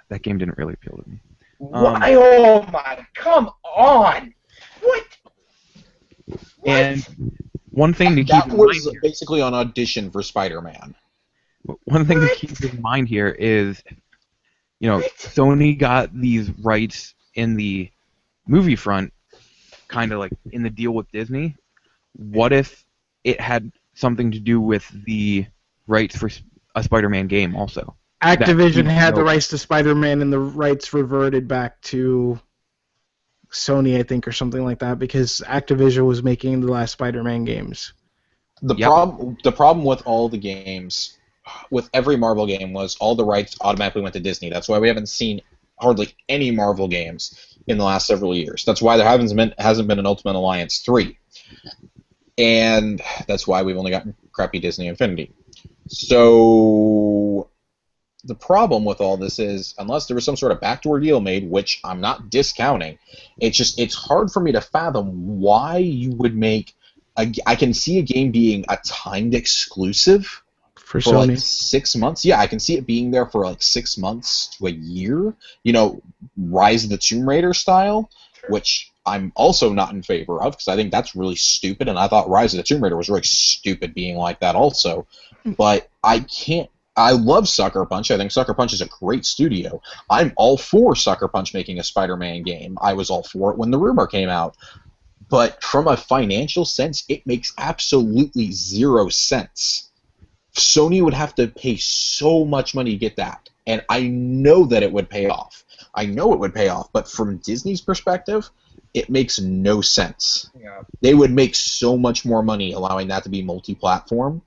That game didn't really appeal to me. Why? Oh my! Come on! What? And one thing to keep that in mind was here, basically on audition for Spider-Man. one thing to keep in mind here is, you know, Sony got these rights in the movie front, kind of like in the deal with Disney. What if it had something to do with the rights for a Spider-Man game also? Activision had the rights to Spider-Man and the rights reverted back to Sony, I think, or something like that, because Activision was making the last Spider-Man games. The problem with all the games, with every Marvel game, was all the rights automatically went to Disney. That's why we haven't seen hardly any Marvel games in the last several years. That's why there hasn't been an Ultimate Alliance 3. And that's why we've only gotten crappy Disney Infinity. So the problem with all this is, unless there was some sort of backdoor deal made, which I'm not discounting, it's hard for me to fathom why you would make I can see a game being a timed exclusive for Sony. Like 6 months. Yeah, I can see it being there for like 6 months to a year. You know, Rise of the Tomb Raider style, which I'm also not in favor of because I think that's really stupid, and I thought Rise of the Tomb Raider was really stupid being like that also. But I love Sucker Punch. I think Sucker Punch is a great studio. I'm all for Sucker Punch making a Spider-Man game. I was all for it when the rumor came out. But from a financial sense, it makes absolutely 0 sense. Sony would have to pay so much money to get that. And I know that it would pay off. But from Disney's perspective, it makes no sense. Yeah. They would make so much more money allowing that to be multi-platform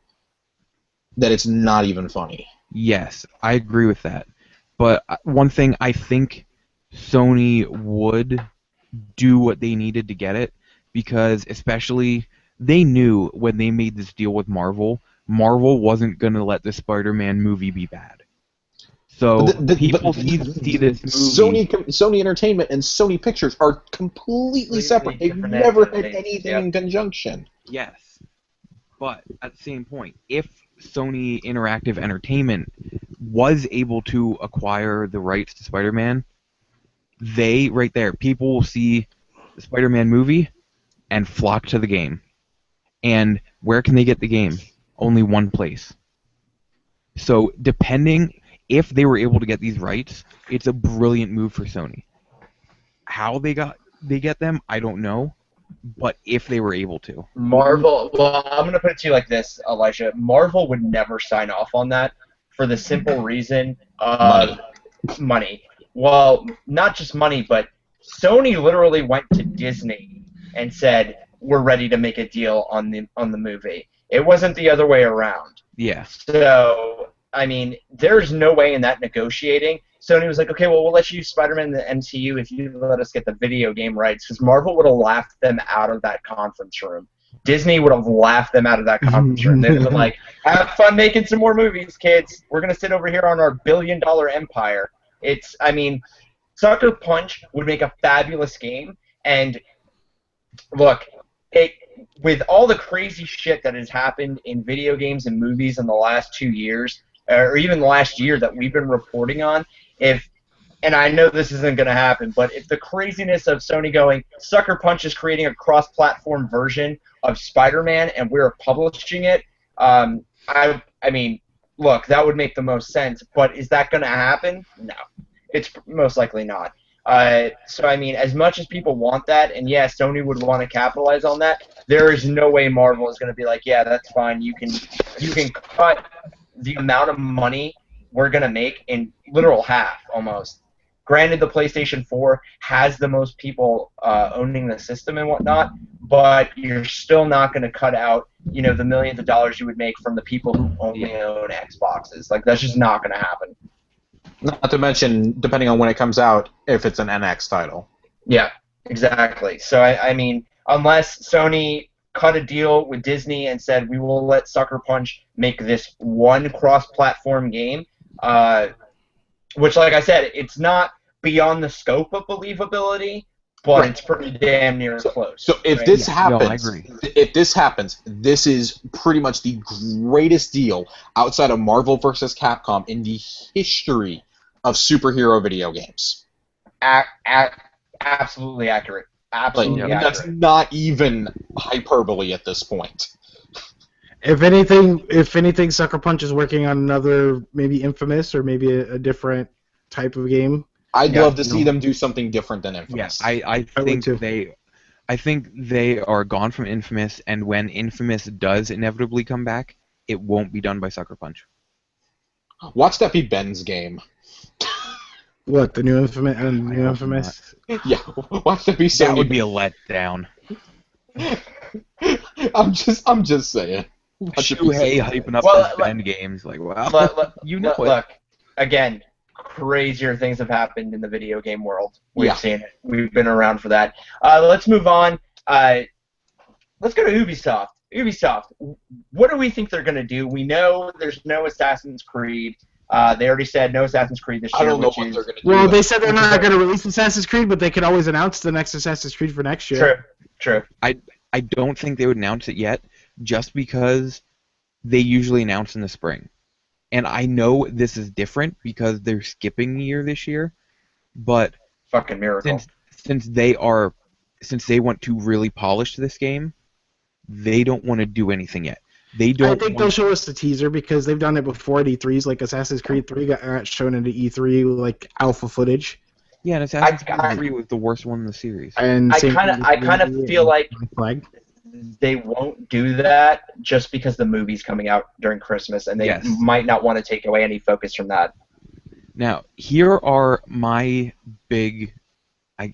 that it's not even funny. Yes, I agree with that. But one thing I think Sony would do what they needed to get it, because especially they knew when they made this deal with Marvel wasn't going to let the Spider-Man movie be bad. So people see this movie. Sony Entertainment and Sony Pictures are completely separate. They've never had anything in conjunction. Yes, but at the same point, if Sony Interactive Entertainment was able to acquire the rights to Spider-Man, people will see the Spider-Man movie and flock to the game. And where can they get the game? Only one place. So if they were able to get these rights, it's a brilliant move for Sony. How they get them, I don't know, but if they were able to. Marvel, well, I'm going to put it to you like this, Elijah. Marvel would never sign off on that for the simple reason of money. Well, not just money, but Sony literally went to Disney and said, we're ready to make a deal on the movie. It wasn't the other way around. Yeah. So, I mean, there's no way in that negotiating. Sony was like, okay, well, we'll let you use Spider-Man in the MCU if you let us get the video game rights, because Marvel would have laughed them out of that conference room. Disney would have laughed them out of that conference room. They would have been like, have fun making some more movies, kids. We're going to sit over here on our billion-dollar empire. I mean, Sucker Punch would make a fabulous game, and look, with all the crazy shit that has happened in video games and movies in the last 2 years, or even the last year that we've been reporting on, and I know this isn't going to happen, but if the craziness of Sony going, Sucker Punch is creating a cross-platform version of Spider-Man and we're publishing it, I mean, look, that would make the most sense, but is that going to happen? No. It's most likely not. So, I mean, as much as people want that, and yeah, Sony would want to capitalize on that, there is no way Marvel is going to be like, yeah, that's fine, you can cut the amount of money we're going to make in literal half, almost. Granted, the PlayStation 4 has the most people owning the system and whatnot, but you're still not going to cut out, the millions of dollars you would make from the people who only own Xboxes. Like, that's just not going to happen. Not to mention, depending on when it comes out, if it's an NX title. Yeah, exactly. So, I mean, unless Sony cut a deal with Disney and said, we will let Sucker Punch make this one cross-platform game, which, like I said, it's not beyond the scope of believability, but it's pretty damn near close. So if right? this happens, no, I agree. If this happens, this is pretty much the greatest deal outside of Marvel vs. Capcom in the history of superhero video games. Absolutely accurate. Absolutely accurate. That's not even hyperbole at this point. If anything, Sucker Punch is working on another, maybe Infamous or maybe a different type of game. I'd love to see them do something different than Infamous. Yeah, I think they are gone from Infamous, and when Infamous does inevitably come back, it won't be done by Sucker Punch. Watch that be Ben's game. What, the new Infamous? Yeah, watch that be Sony. That would be a letdown. I'm just saying. Shuhei hyping up Ben games, like, wow. Look, again, crazier things have happened in the video game world. We've seen it. We've been around for that. Let's move on. Let's go to Ubisoft. Ubisoft, what do we think they're going to do? We know there's no Assassin's Creed. They already said no Assassin's Creed this year. I don't know what they're going to do. Well, they said they're not going to release Assassin's Creed, but they could always announce the next Assassin's Creed for next year. True. I don't think they would announce it yet, just because they usually announce in the spring. And I know this is different because they're skipping a year this year, but fucking miracle. Since they want to really polish this game, they don't want to do anything yet. I think they'll show us the teaser because they've done it before at E3s. Like Assassin's Creed 3 got shown into E3 like alpha footage. Yeah, and Assassin's Creed 3 was the worst one in the series. And I kind of feel like they won't do that just because the movie's coming out during Christmas, and they might not want to take away any focus from that. Now, here are my big, I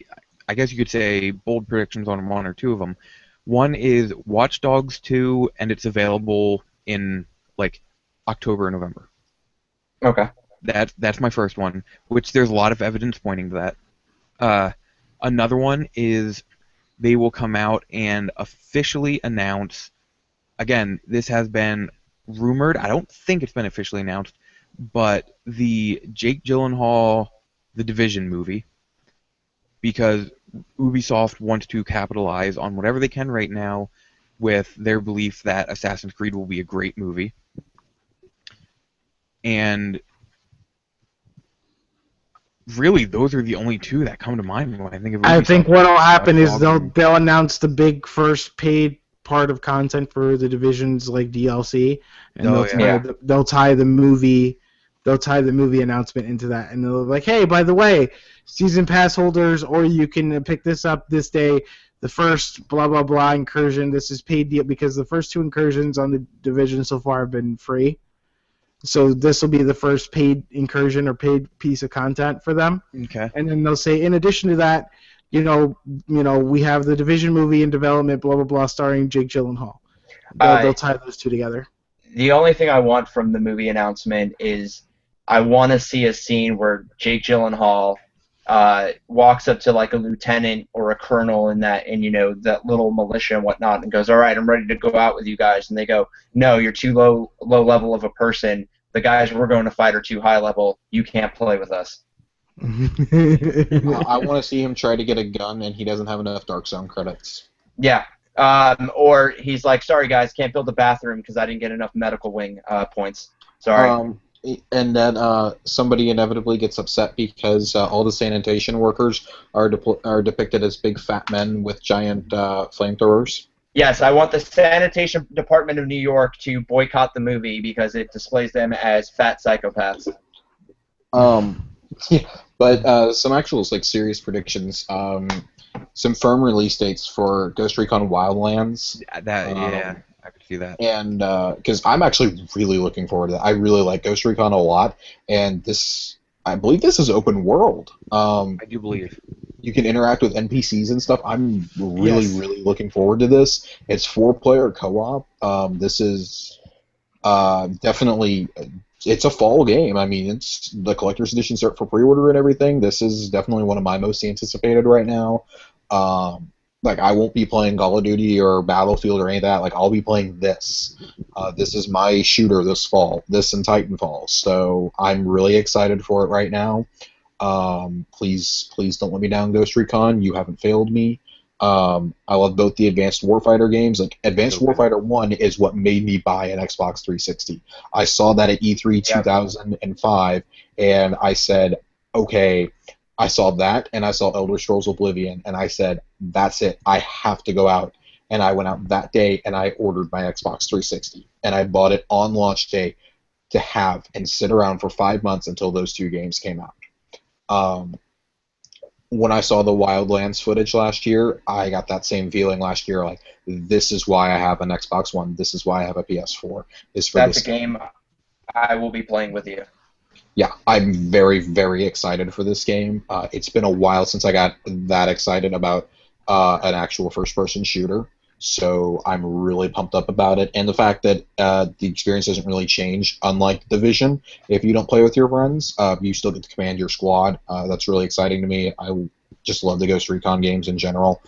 guess you could say, bold predictions on one or two of them. One is Watch Dogs 2, and it's available in, like, October or November. Okay. That's my first one, which there's a lot of evidence pointing to that. Another one is they will come out and officially announce, again, this has been rumored, I don't think it's been officially announced, but the Jake Gyllenhaal The Division movie, because Ubisoft wants to capitalize on whatever they can right now with their belief that Assassin's Creed will be a great movie. And really, those are the only two that come to mind when I think of Ubisoft. I think what will happen is they'll announce the big first paid part of content for the Division's like DLC, and they'll tie the movie announcement into that, and they'll be like, hey, by the way, season pass holders, or you can pick this up this day the first blah blah blah incursion. This is paid deal because the first 2 incursions on the division so far have been free. So this will be the first paid incursion or paid piece of content for them. Okay. And then they'll say, in addition to that, we have the Division movie in development, blah blah blah, starring Jake Gyllenhaal. They'll tie those 2 together. The only thing I want from the movie announcement is I want to see a scene where Jake Gyllenhaal walks up to like a lieutenant or a colonel in that little militia and whatnot, and goes, "All right, I'm ready to go out with you guys." And they go, "No, you're too low level of a person. The guys we're going to fight are too high level. You can't play with us." I want to see him try to get a gun, and he doesn't have enough Dark Zone credits. Yeah. Or he's like, "Sorry guys, can't build a bathroom because I didn't get enough medical wing points. Sorry." And then somebody inevitably gets upset because all the sanitation workers are depicted as big fat men with giant flamethrowers. Yes, I want the sanitation department of New York to boycott the movie because it displays them as fat psychopaths. Yeah, but some actual serious predictions. Some firm release dates for Ghost Recon Wildlands. Yeah, I could see that. And because I'm actually really looking forward to that. I really like Ghost Recon a lot, and I believe this is open world. I do believe. You can interact with NPCs and stuff. I'm really looking forward to this. It's 4-player co-op. This is definitely... It's a fall game. I mean, it's the collector's edition start for pre-order and everything. This is definitely one of my most anticipated right now. I won't be playing Call of Duty or Battlefield or any of that. I'll be playing this. This is my shooter this fall. This and Titanfall. So I'm really excited for it right now. Please don't let me down, Ghost Recon. You haven't failed me. I love both the Advanced Warfighter games. Advanced Warfighter 1 is what made me buy an Xbox 360. I saw that at E3 2005, and I said, okay, I saw that, and I saw Elder Scrolls Oblivion, and I said, that's it. I have to go out. And I went out that day, and I ordered my Xbox 360. And I bought it on launch day to have and sit around for 5 months until those 2 games came out. When I saw the Wildlands footage last year, I got that same feeling last year, this is why I have an Xbox One, this is why I have a PS4. That's a game I will be playing with you. Yeah, I'm very, very excited for this game. It's been a while since I got that excited about an actual first-person shooter, so I'm really pumped up about it. And the fact that the experience doesn't really change, unlike Division. If you don't play with your friends, you still get to command your squad. That's really exciting to me. I just love the Ghost Recon games in general.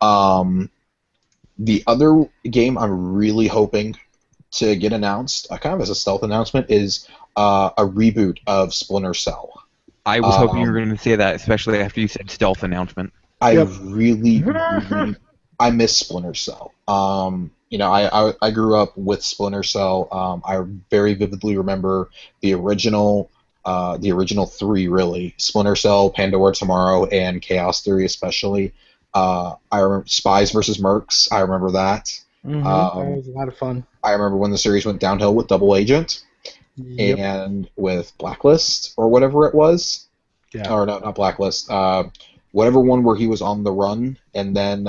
The other game I'm really hoping to get announced, kind of as a stealth announcement, is a reboot of Splinter Cell. I was hoping you were going to say that, especially after you said stealth announcement. I really I miss Splinter Cell. I grew up with Splinter Cell. I very vividly remember the original 3, really. Splinter Cell, Pandora Tomorrow, and Chaos Theory especially. I remember Spies vs. Mercs. I remember that. That was a lot of fun. I remember when the series went downhill with Double Agent and with Blacklist, or whatever it was. Yeah. Or not Blacklist. Whatever one where he was on the run, and then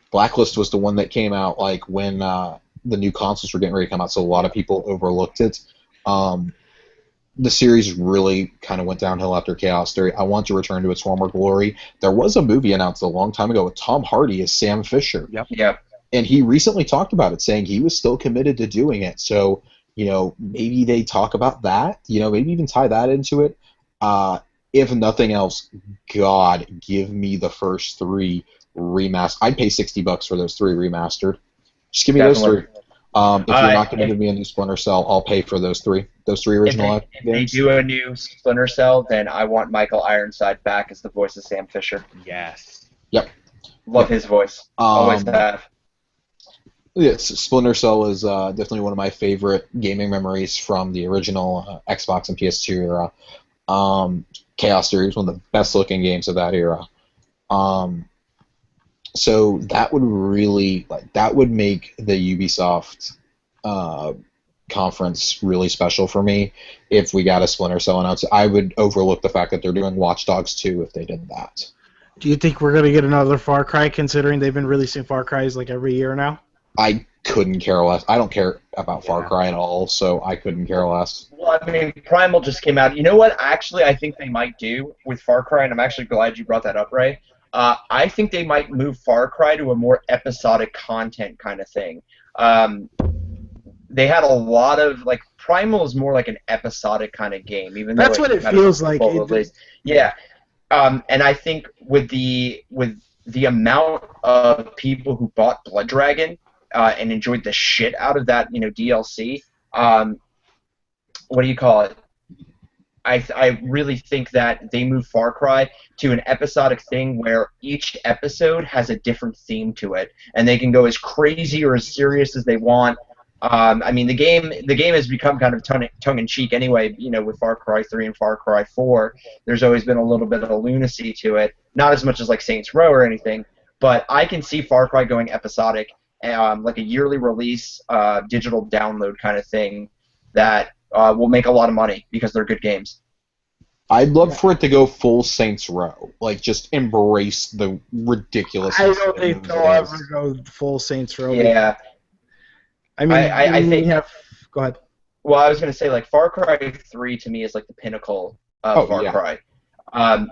Blacklist was the one that came out when the new consoles were getting ready to come out, so a lot of people overlooked it. The series really kind of went downhill after Chaos Theory. I want to return to its former glory. There was a movie announced a long time ago with Tom Hardy as Sam Fisher. Yep. And he recently talked about it, saying he was still committed to doing it. So, maybe they talk about that. Maybe even tie that into it. If nothing else, God, give me the first 3 remastered. I'd pay $60 for those 3 remastered. Just give me those 3. If you're not going to give me a new Splinter Cell, I'll pay for those 3. Those 3 original games. If they do a new Splinter Cell, then I want Michael Ironside back as the voice of Sam Fisher. Yes. Yep. Love his voice. Always have. Yes, Splinter Cell is definitely one of my favorite gaming memories from the original Xbox and PS2 era. Chaos Theory was one of the best-looking games of that era. So that would really that would make the Ubisoft conference really special for me if we got a Splinter Cell announcement. I would overlook the fact that they're doing Watch Dogs 2 if they did that. Do you think we're gonna get another Far Cry, considering they've been releasing Far Cries like every year now? I couldn't care less. I don't care about Far Cry at all, so I couldn't care less. Well, I mean, Primal just came out. You know what? Actually, I think they might do with Far Cry, and I'm actually glad you brought that up, Ray. I think they might move Far Cry to a more episodic content kind of thing. They had a lot of Primal is more like an episodic kind of game, even though That's what it feels like. Yeah, and I think with the amount of people who bought Blood Dragon and enjoyed the shit out of that, DLC. What do you call it? I really think that they move Far Cry to an episodic thing where each episode has a different theme to it, and they can go as crazy or as serious as they want. I mean, the game has become kind of tongue-in-cheek anyway. With Far Cry 3 and Far Cry 4, there's always been a little bit of a lunacy to it. Not as much as like Saints Row or anything, but I can see Far Cry going episodic, like a yearly release, digital download kind of thing that will make a lot of money because they're good games. I'd love for it to go full Saints Row, like just embrace the ridiculousness. I don't think they'll ever go full Saints Row. Yeah. I mean, I think we have. Go ahead. Well, I was going to say, Far Cry 3 to me is like the pinnacle of Far Cry. And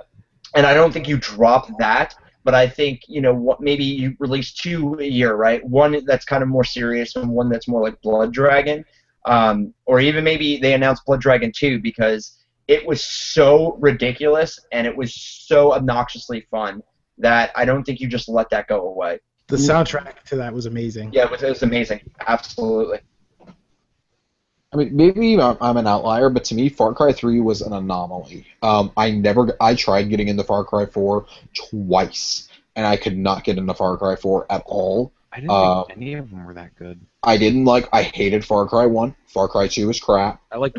I don't think you drop that, but I think, maybe you release 2 a year, right? One that's kind of more serious and one that's more like Blood Dragon. Or even maybe they announced Blood Dragon 2 because it was so ridiculous and it was so obnoxiously fun that I don't think you just let that go away. The soundtrack to that was amazing. Yeah, it was amazing. Absolutely. I mean, maybe I'm an outlier, but to me, Far Cry 3 was an anomaly. I tried getting into Far Cry 4 twice, and I could not get into Far Cry 4 at all. I didn't think any of them were that good. I hated Far Cry 1. Far Cry 2 was crap. I liked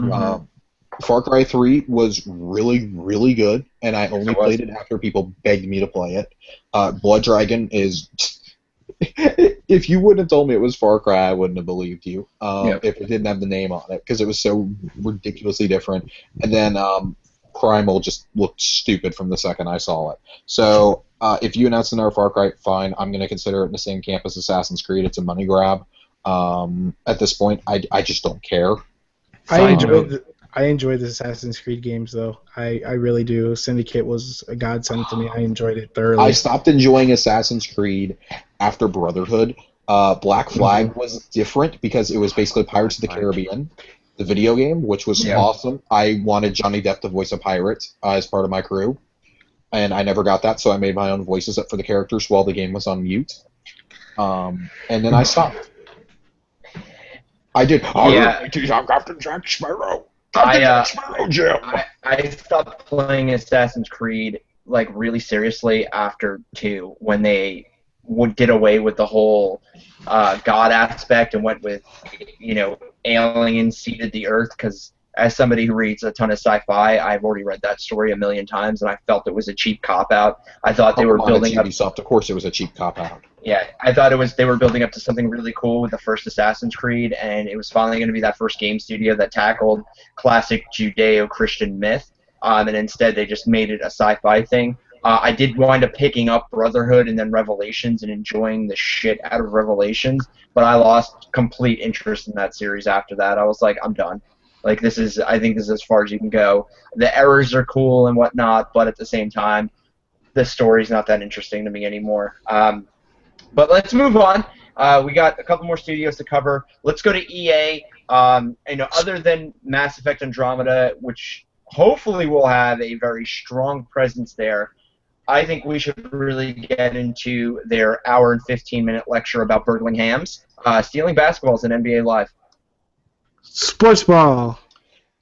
Far Cry 3 was really, really good, and I only played it after people begged me to play it. Blood Dragon is... If you wouldn't have told me it was Far Cry, I wouldn't have believed you if it didn't have the name on it, because it was so ridiculously different. And then Primal just looked stupid from the second I saw it. So if you announce another Far Cry, fine. I'm going to consider it in the same camp as Assassin's Creed. It's a money grab. At this point, I just don't care. I enjoy the Assassin's Creed games, though. I really do. Syndicate was a godsend to me. I enjoyed it thoroughly. I stopped enjoying Assassin's Creed after Brotherhood. Black Flag was different because it was basically Pirates of the Caribbean, the video game, which was awesome. I wanted Johnny Depp to voice a pirate as part of my crew, and I never got that, so I made my own voices up for the characters while the game was on mute. And then I stopped. I did. Yeah. I'm Captain Jack Sparrow. I stopped playing Assassin's Creed really seriously after 2 when they would get away with the whole God aspect and went with aliens seeded the Earth, because as somebody who reads a ton of sci-fi, I've already read that story a million times, and I felt it was a cheap cop-out. I thought they were building up... Ubisoft, of course it was a cheap cop-out. Yeah, I thought they were building up to something really cool with the first Assassin's Creed, and it was finally going to be that first game studio that tackled classic Judeo-Christian myth, and instead they just made it a sci-fi thing. I did wind up picking up Brotherhood and then Revelations and enjoying the shit out of Revelations, but I lost complete interest in that series after that. I was like, I'm done. I think this is as far as you can go. The errors are cool and whatnot, but at the same time, the story's not that interesting to me anymore. But let's move on. We got a couple more studios to cover. Let's go to EA. Other than Mass Effect Andromeda, which hopefully will have a very strong presence there, I think we should really get into their hour and 15-minute lecture about burgling hams, stealing basketballs in NBA Live. Sports ball.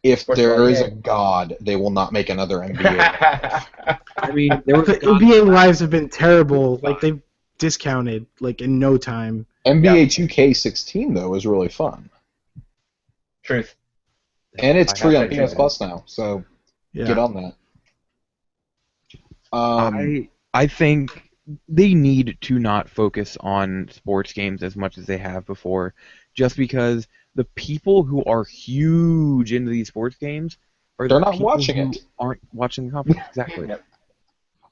If there is a God, they will not make another NBA Live. I mean, NBA Lives have been terrible. They've discounted in no time. NBA 2K16 though is really fun. Truth. And it's free on PS Plus now, so get on that. I think they need to not focus on sports games as much as they have before, just because the people who are huge into these sports games they're not watching it. Aren't watching the conference. Exactly.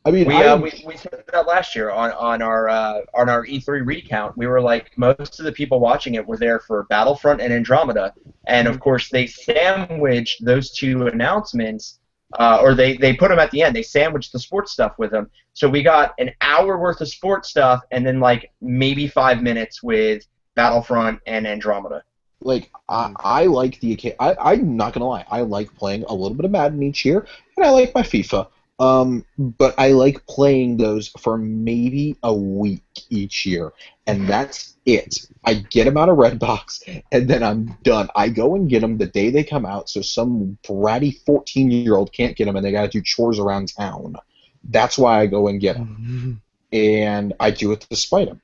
I mean, we said that last year on our E3 recount. We were like, most of the people watching it were there for Battlefront and Andromeda, and of course they sandwiched those two announcements, or they put them at the end. They sandwiched the sports stuff with them, so we got an hour worth of sports stuff, and then like maybe 5 minutes with Battlefront and Andromeda. like I like I'm not gonna lie, I like playing a little bit of Madden each year, and I like my FIFA. But I like playing those for maybe a week each year, and that's it. I get them out of Redbox, and then I'm done. I go and get them the day they come out, so some bratty 14-year-old can't get them, and they gotta do chores around town. That's why I go and get them, and I do it to spite them.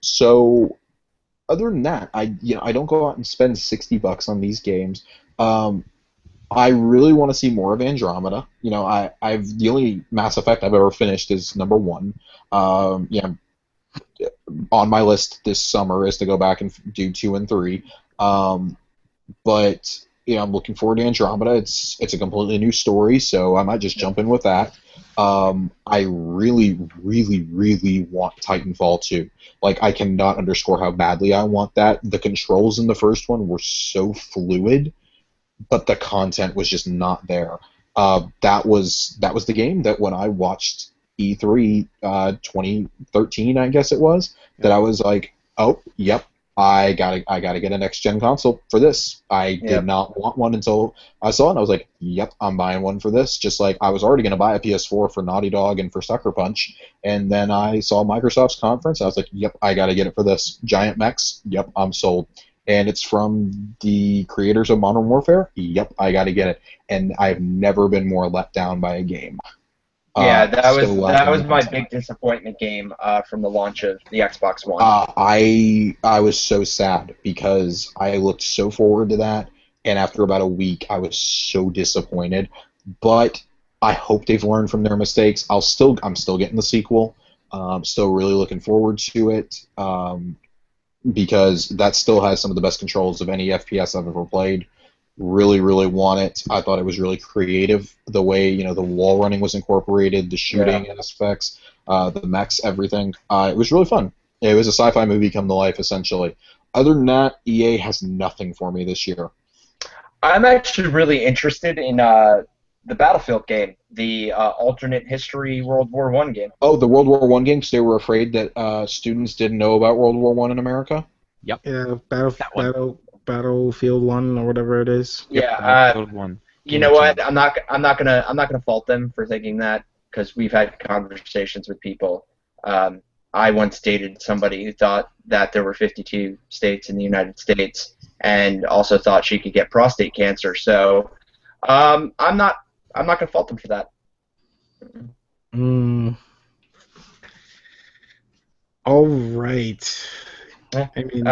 So other than that, I don't go out and spend $60 on these games. I really want to see more of Andromeda. I've the only Mass Effect I've ever finished is number 1. On my list this summer is to go back and do 2 and 3. But I'm looking forward to Andromeda. It's a completely new story, so I might just jump in with that. I really, really, really want Titanfall 2. Like, I cannot underscore how badly I want that. The controls in the first one were so fluid, but the content was just not there. That was the game that when I watched E3 2013, I guess it was, that I was like, oh, yep, I gotta get a next gen console for this. I did not want one until I saw it, and I was like, yep, I'm buying one for this. Just like I was already gonna buy a PS4 for Naughty Dog and for Sucker Punch, and then I saw Microsoft's conference. I was like, yep, I gotta get it for this. Giant mechs, yep, I'm sold. And it's from the creators of Modern Warfare. Yep, I got to get it. And I've never been more let down by a game. Yeah, that was my big disappointment game from the launch of the Xbox One. I was so sad because I looked so forward to that, and after about a week, I was so disappointed. But I hope they've learned from their mistakes. I'm still getting the sequel. Still really looking forward to it. Because that still has some of the best controls of any FPS I've ever played. Really, really want it. I thought it was really creative, the way the wall running was incorporated, the shooting aspects, the mechs, everything. It was really fun. It was a sci-fi movie come to life, essentially. Other than that, EA has nothing for me this year. I'm actually really interested in the Battlefield game, the alternate history World War I game. Oh, the World War I game, because they were afraid that students didn't know about World War I in America? Yep. Yeah, Battlefield 1 or whatever it is. Yeah, Battlefield 1. You know what? I'm not gonna fault them for thinking that, because we've had conversations with people. I once dated somebody who thought that there were 52 states in the United States, and also thought she could get prostate cancer. So, I'm not gonna fault them for that. All right. Yeah. I mean,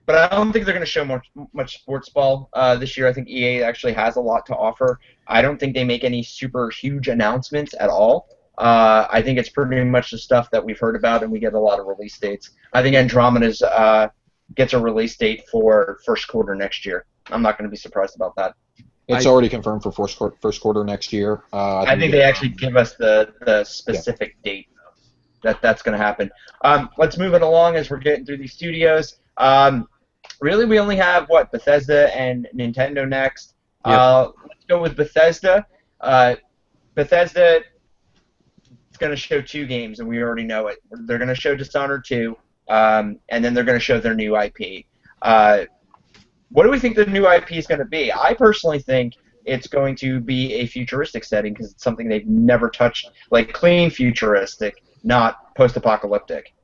but I don't think they're going to show much sports ball this year. I think EA actually has a lot to offer. I don't think they make any super huge announcements at all. I think it's pretty much the stuff that we've heard about, and we get a lot of release dates. I think Andromeda's gets a release date for first quarter next year. I'm not going to be surprised about that. It's already confirmed for first quarter next year. I think they actually give us the specific date that's going to happen. Let's move it along as we're getting through these studios. Really, we only have Bethesda and Nintendo next. Let's go with Bethesda. Bethesda is going to show 2 games, and we already know it. They're going to show Dishonored 2, and then they're going to show their new IP. What do we think the new IP is going to be? I personally think it's going to be a futuristic setting, because it's something they've never touched, like clean futuristic, not post-apocalyptic.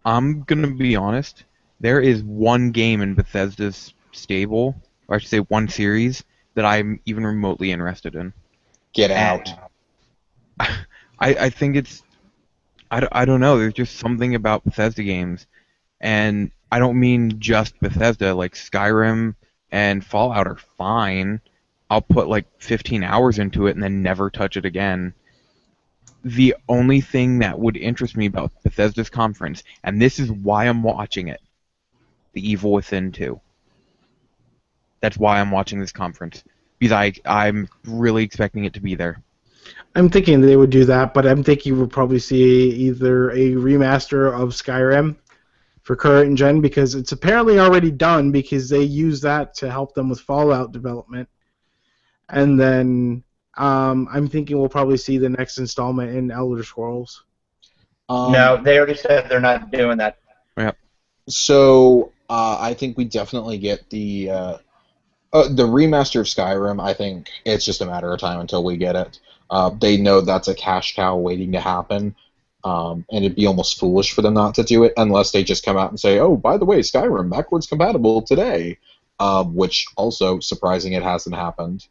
I'm going to be honest. There is one game in Bethesda's stable, or I should say one series, that I'm even remotely interested in. Get out. I think it's... I don't know. There's just something about Bethesda games. And I don't mean just Bethesda. Like Skyrim and Fallout are fine. I'll put like 15 hours into it and then never touch it again. The only thing that would interest me about Bethesda's conference, and this is why I'm watching it, The Evil Within 2. That's why I'm watching this conference. Because I'm really expecting it to be there. I'm thinking they would do that, but I'm thinking we'll probably see either a remaster of Skyrim for current gen, because it's apparently already done because they use that to help them with Fallout development. And then I'm thinking we'll probably see the next installment in Elder Scrolls. No, they already said they're not doing that. Yeah. So I think we definitely get the remaster of Skyrim. I think it's just a matter of time until we get it. They know that's a cash cow waiting to happen, and it'd be almost foolish for them not to do it unless they just come out and say, "Oh, by the way, Skyrim backwards compatible today," which also surprising it hasn't happened.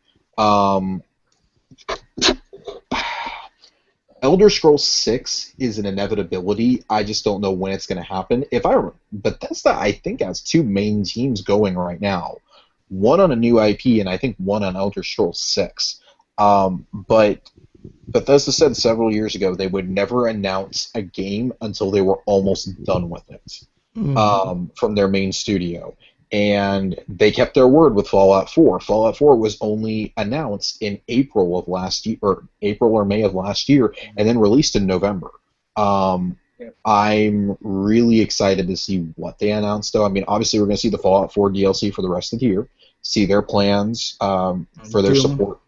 Elder Scrolls 6 is an inevitability. I just don't know when it's going to happen. Bethesda, I think, has two main teams going right now. One on a new IP, and I think one on Elder Scrolls 6. But Bethesda said several years ago they would never announce a game until they were almost done with it from their main studio. And they kept their word with Fallout 4. Fallout 4 was only announced in April of last year, or April or May of last year, and then released in November. I'm really excited to see what they announced, though. I mean, obviously, we're going to see the Fallout 4 DLC for the rest of the year, see their plans for their support.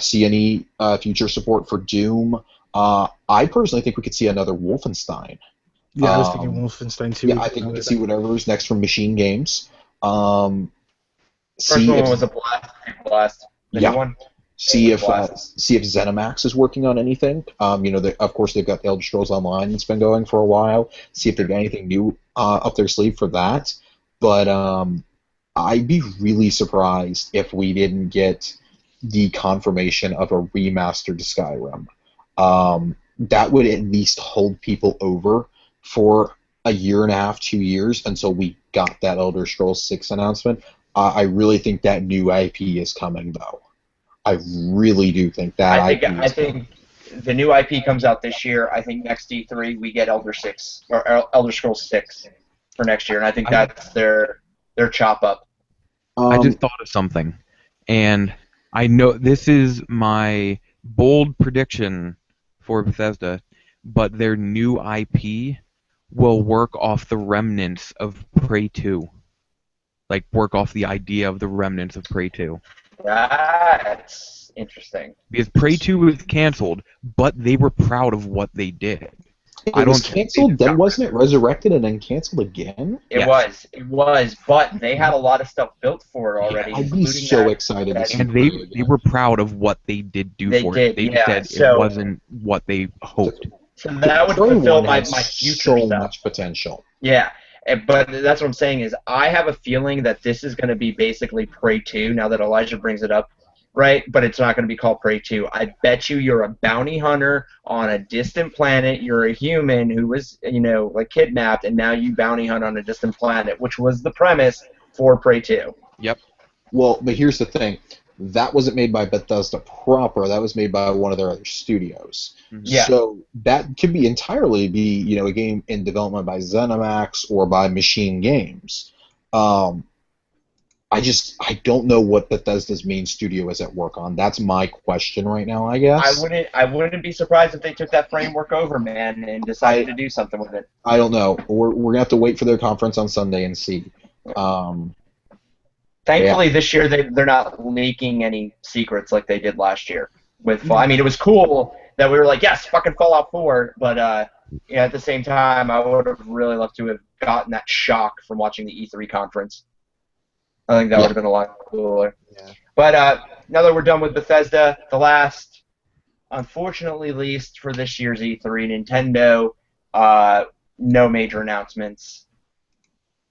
See any future support for Doom. I personally think we could see another Wolfenstein. Yeah, I was thinking Wolfenstein 2. Yeah, I think we could see whatever's next from Machine Games. First one was a blast. The new one. See if ZeniMax is working on anything. Of course they've got Elder Scrolls Online that's been going for a while. See if they've got anything new up their sleeve for that. But I'd be really surprised if we didn't get the confirmation of a remastered Skyrim. That would at least hold people over for a year and a half, 2 years until we got that Elder Scrolls 6 announcement. I really think that new IP is coming, though. I really do think that I think the new IP comes out this year. I think next E3 we get Elder Scrolls 6 for next year, and I think that's their chop up. I just thought of something, and I know this is my bold prediction for Bethesda, but their new IP will work off the remnants of Prey 2. Like, work off the idea of the remnants of Prey 2. That's interesting. Because Prey 2 was canceled, but they were proud of what they did. It was canceled, then wasn't it resurrected and then canceled again? It was, but they had a lot of stuff built for it already. Yeah, I'd be so excited to see and they were proud of what they did do for it. They said it wasn't what they hoped. So that would fulfill my future so stuff. Much potential. Yeah, but that's what I'm saying is I have a feeling that this is going to be basically Prey 2, now that Elijah brings it up, right? But it's not going to be called Prey 2. I bet you're a bounty hunter on a distant planet. You're a human who was, kidnapped, and now you bounty hunt on a distant planet, which was the premise for Prey 2. Yep. Well, but here's the thing. That wasn't made by Bethesda proper. That was made by one of their other studios. Yeah. So that could entirely be, a game in development by ZeniMax or by Machine Games. I don't know what Bethesda's main studio is at work on. That's my question right now, I guess. I wouldn't be surprised if they took that framework over, man, and decided to do something with it. I don't know. We're gonna have to wait for their conference on Sunday and see. Thankfully, this year they're not leaking any secrets like they did last year. I mean, it was cool that we were like, yes, fucking Fallout 4, but at the same time, I would have really loved to have gotten that shock from watching the E3 conference. I think that would have been a lot cooler. Yeah. But now that we're done with Bethesda, the last, unfortunately least for this year's E3, Nintendo, no major announcements.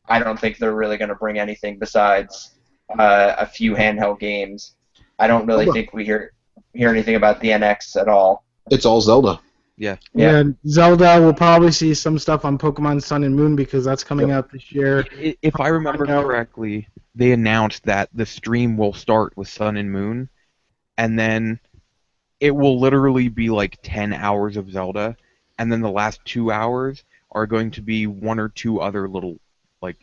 I don't think they're really going to bring anything besides a few handheld games. I don't really think we hear anything about the NX at all. It's all Zelda. Yeah. And Zelda, we'll probably see some stuff on Pokemon Sun and Moon because that's coming out this year. If I remember correctly, they announced that the stream will start with Sun and Moon, and then it will literally be like 10 hours of Zelda, and then the last 2 hours are going to be one or two other little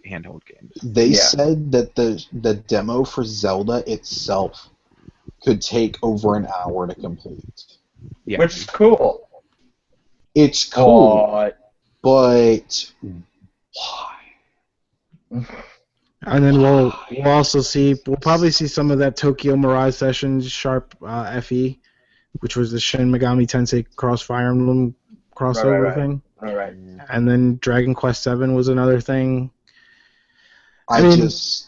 handheld games. They said that the demo for Zelda itself could take over an hour to complete. Yeah. Which is cool. It's cool, but why? And then we'll probably see some of that Tokyo Mirage Sessions Sharp FE, which was the Shin Megami Tensei Crossfire Emblem crossover thing. All right. And then Dragon Quest VII was another thing. I mean, just...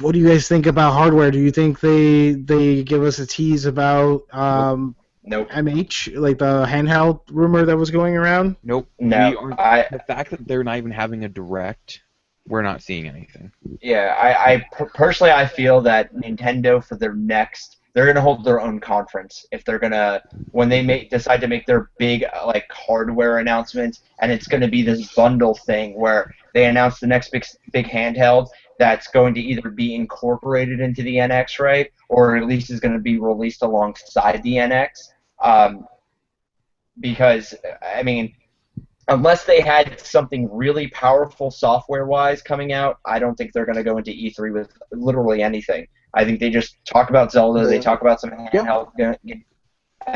What do you guys think about hardware? Do you think they give us a tease about Nope. MH, like the handheld rumor that was going around? Nope. No. The fact that they're not even having a direct, we're not seeing anything. Yeah, personally, I feel that Nintendo for their next, they're gonna hold their own conference if they're gonna when they decide to make their big like hardware announcements, and it's gonna be this bundle thing where they announce the next big handheld that's going to either be incorporated into the NX, right, or at least is going to be released alongside the NX. Because I mean, unless they had something really powerful software-wise coming out, I don't think they're going to go into E3 with literally anything. I think they just talk about Zelda, they talk about some handheld, and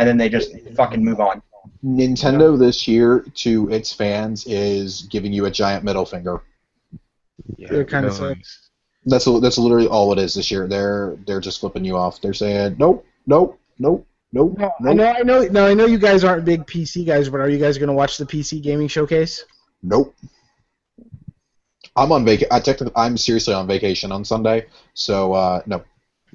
then they just fucking move on. Nintendo this year, to its fans, is giving you a giant middle finger. Yeah, It kind of sucks. That's literally all it is this year. They're just flipping you off. They're saying nope. No, I know you guys aren't big PC guys, but are you guys going to watch the PC gaming showcase? Nope. I'm on I'm seriously on vacation on Sunday, so no.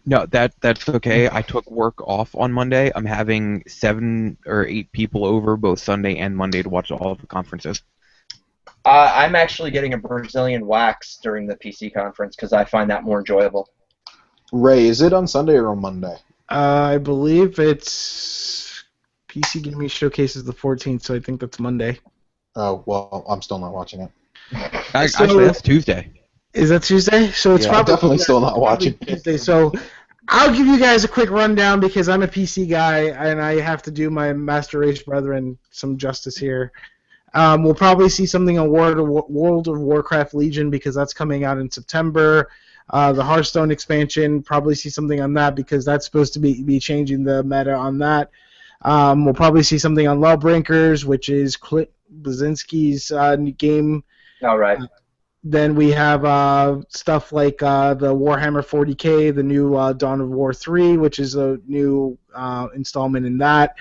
No, that's okay. I took work off on Monday. I'm having 7 or 8 people over both Sunday and Monday to watch all of the conferences. I'm actually getting a Brazilian wax during the PC conference because I find that more enjoyable. Ray, is it on Sunday or on Monday? I believe it's PC Gaming Showcase is the 14th, so I think that's Monday. Oh, well, I'm still not watching it. Actually, that's Tuesday. Is that Tuesday? So it's I'm definitely still not watching Tuesday. So I'll give you guys a quick rundown because I'm a PC guy and I have to do my Master Race brethren some justice here. We'll probably see something on World of Warcraft Legion because that's coming out in September. The Hearthstone expansion, probably see something on that because that's supposed to be changing the meta on that. We'll probably see something on Lawbreakers, which is Clint Blazinski's game. All right. Then we have stuff like the Warhammer 40k, the new Dawn of War 3, which is a new installment in that.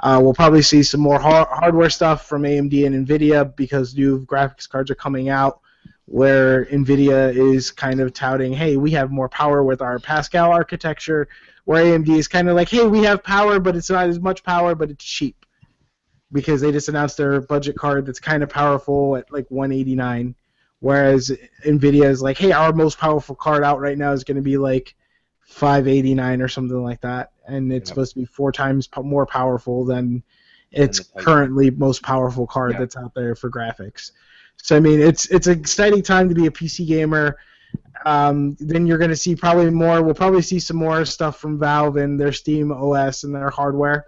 We'll probably see some more hardware stuff from AMD and NVIDIA because new graphics cards are coming out where NVIDIA is kind of touting, hey, we have more power with our Pascal architecture, where AMD is kind of like, hey, we have power, but it's not as much power, but it's cheap. Because they just announced their budget card that's kind of powerful at like $189, whereas NVIDIA is like, hey, our most powerful card out right now is going to be like $589 or something like that, and it's supposed to be 4 times more powerful than its currently most powerful card that's out there for graphics. So I mean, it's an exciting time to be a PC gamer. Then you're going to see probably more. We'll probably see some more stuff from Valve and their Steam OS and their hardware,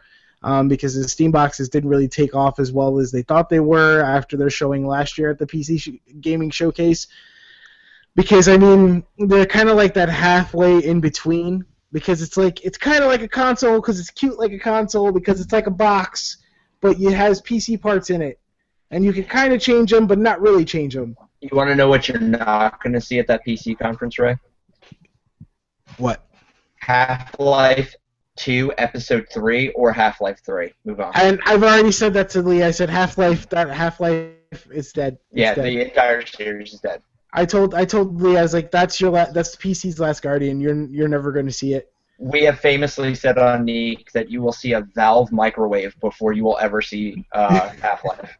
because the Steam boxes didn't really take off as well as they thought they were after their showing last year at the PC gaming showcase. Because I mean, they're kind of like that halfway in between. Because it's kind of like a console because it's cute like a console because it's like a box, but it has PC parts in it. And you can kind of change them, but not really change them. You want to know what you're not going to see at that PC conference, Ray? What? Half-Life 2 Episode 3 or Half-Life 3. Move on. And I've already said that to Lee. I said Half-Life is dead. Yeah, dead. The entire series is dead. I told Lee, I was like, that's PC's Last Guardian. You're never going to see it. We have famously said on Neek that you will see a Valve microwave before you will ever see Half-Life.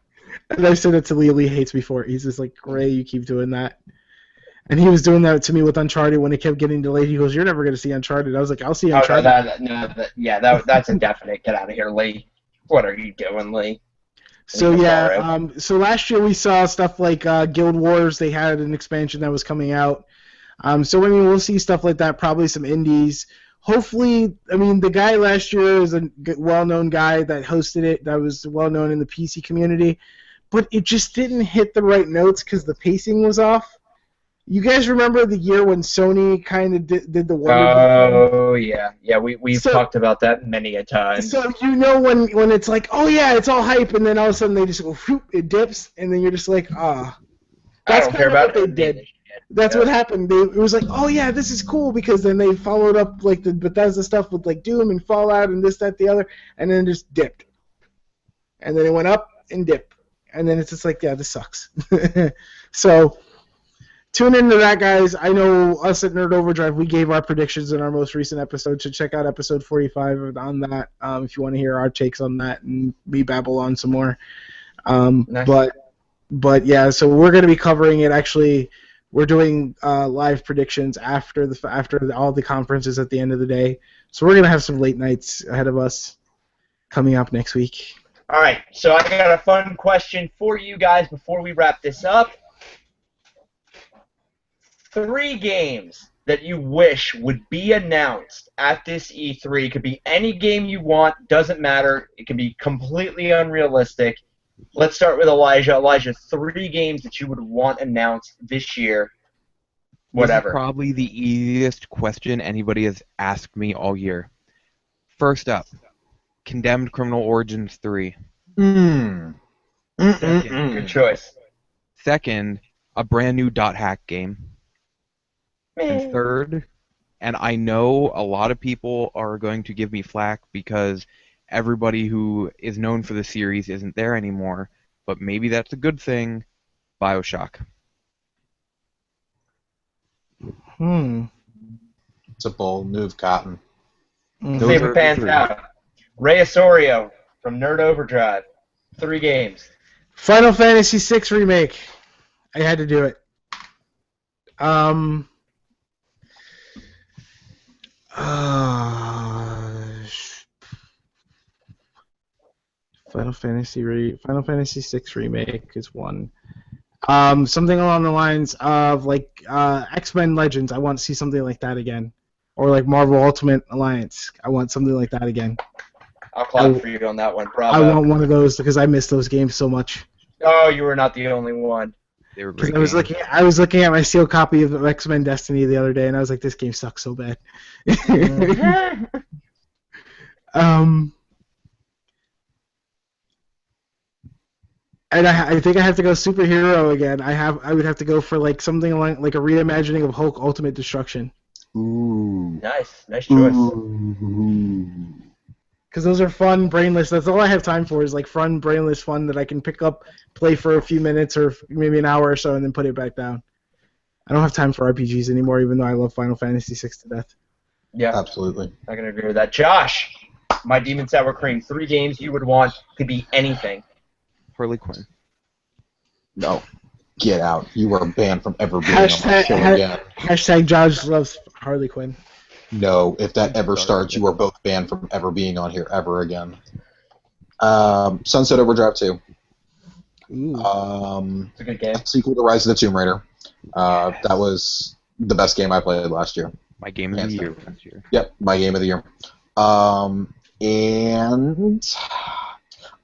And I said it to Lee. Lee hates me for it. He's just like, Ray, you keep doing that. And he was doing that to me with Uncharted when it kept getting delayed. He goes, you're never going to see Uncharted. I was like, I'll see Uncharted. That's indefinite. Get out of here, Lee. What are you doing, Lee? So yeah, so last year we saw stuff like Guild Wars. They had an expansion that was coming out. So I mean, we'll see stuff like that. Probably some indies. Hopefully, I mean, the guy last year is a well-known guy that hosted it. That was well-known in the PC community, but it just didn't hit the right notes because the pacing was off. You guys remember the year when Sony kind of did the Wonder Oh, yeah. Yeah, we've talked about that many a time. So you know when it's like, oh yeah, it's all hype, and then all of a sudden they just go, whoop, it dips, and then you're just like, ah. I don't care about what they did. That's what happened. It was like, oh yeah, this is cool, because then they followed up like the Bethesda stuff with like Doom and Fallout and this, that, the other, and then just dipped. And then it went up and dipped. And then it's just like, yeah, this sucks. So tune into that, guys. I know us at Nerd Overdrive, we gave our predictions in our most recent episode, so check out episode 45 on that if you want to hear our takes on that and me babble on some more. Nice. But yeah, so we're going to be covering it. Actually, we're doing live predictions after all the conferences at the end of the day. So we're going to have some late nights ahead of us coming up next week. All right, so I got a fun question for you guys before we wrap this up. 3 games that you wish would be announced at this E3. It could be any game you want, doesn't matter. It can be completely unrealistic. Let's start with Elijah. Elijah, 3 games that you would want announced this year. Whatever. This is probably the easiest question anybody has asked me all year. First up, Condemned Criminal Origins 3. Second, good choice. Second, a brand new dot hack game. And third, and I know a lot of people are going to give me flack because everybody who is known for the series isn't there anymore, but maybe that's a good thing, BioShock. It's a bold move, Cotton. Favorite pants out. Ray Osorio from Nerd Overdrive. 3 games. Final Fantasy VI Remake. I had to do it. Final Fantasy VI Remake is one. Something along the lines of like X-Men Legends. I want to see something like that again, or like Marvel Ultimate Alliance. I want something like that again. I'll clap for you on that one. Bravo. I want one of those because I miss those games so much. Oh, you were not the only one. They were great. I was looking at my sealed copy of X-Men Destiny the other day, and I was like, this game sucks so bad. And I think I have to go superhero again. I would have to go for like something like a reimagining of Hulk Ultimate Destruction. Ooh. Nice choice. Because those are fun, brainless. That's all I have time for is like fun, brainless fun that I can pick up, play for a few minutes or maybe an hour or so, and then put it back down. I don't have time for RPGs anymore, even though I love Final Fantasy VI to death. Yeah, absolutely. I can agree with that. Josh, My Demon Sour Cream. 3 games you would want. Could be anything. Harley Quinn. No. Get out. You are banned from ever being on my show again. Hashtag Josh loves Harley Quinn. No, if that ever starts, you are both banned from ever being on here ever again. Sunset Overdrive 2. It's a good game. Sequel to Rise of the Tomb Raider. That was the best game I played last year. My game of the year last year. Yep, my game of the year. And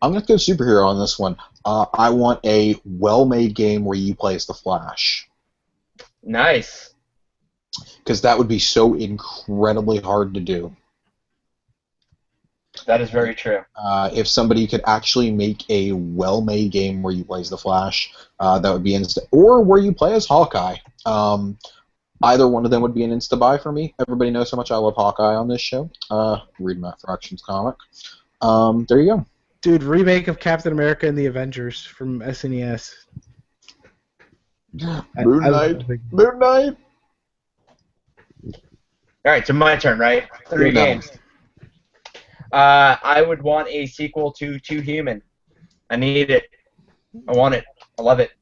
I'm going to go superhero on this one. I want a well-made game where you play as the Flash. Nice. Because that would be so incredibly hard to do. That is very true. If somebody could actually make a well-made game where you play as the Flash, that would be or where you play as Hawkeye. Either one of them would be an insta-buy for me. Everybody knows how much I love Hawkeye on this show. Read Matt Fractions comic. There you go. Dude, remake of Captain America and the Avengers from SNES. Moon Knight. All right, so my turn, right? 3 games. I would want a sequel to Too Human. I need it. I want it. I love it.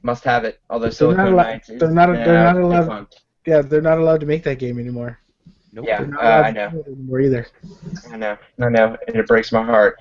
Must have it. Although Silicon Knights is they're not allowed. Yeah, they're not allowed to make that game anymore. Nope. Yeah, I know. Anymore either. I know. It breaks my heart.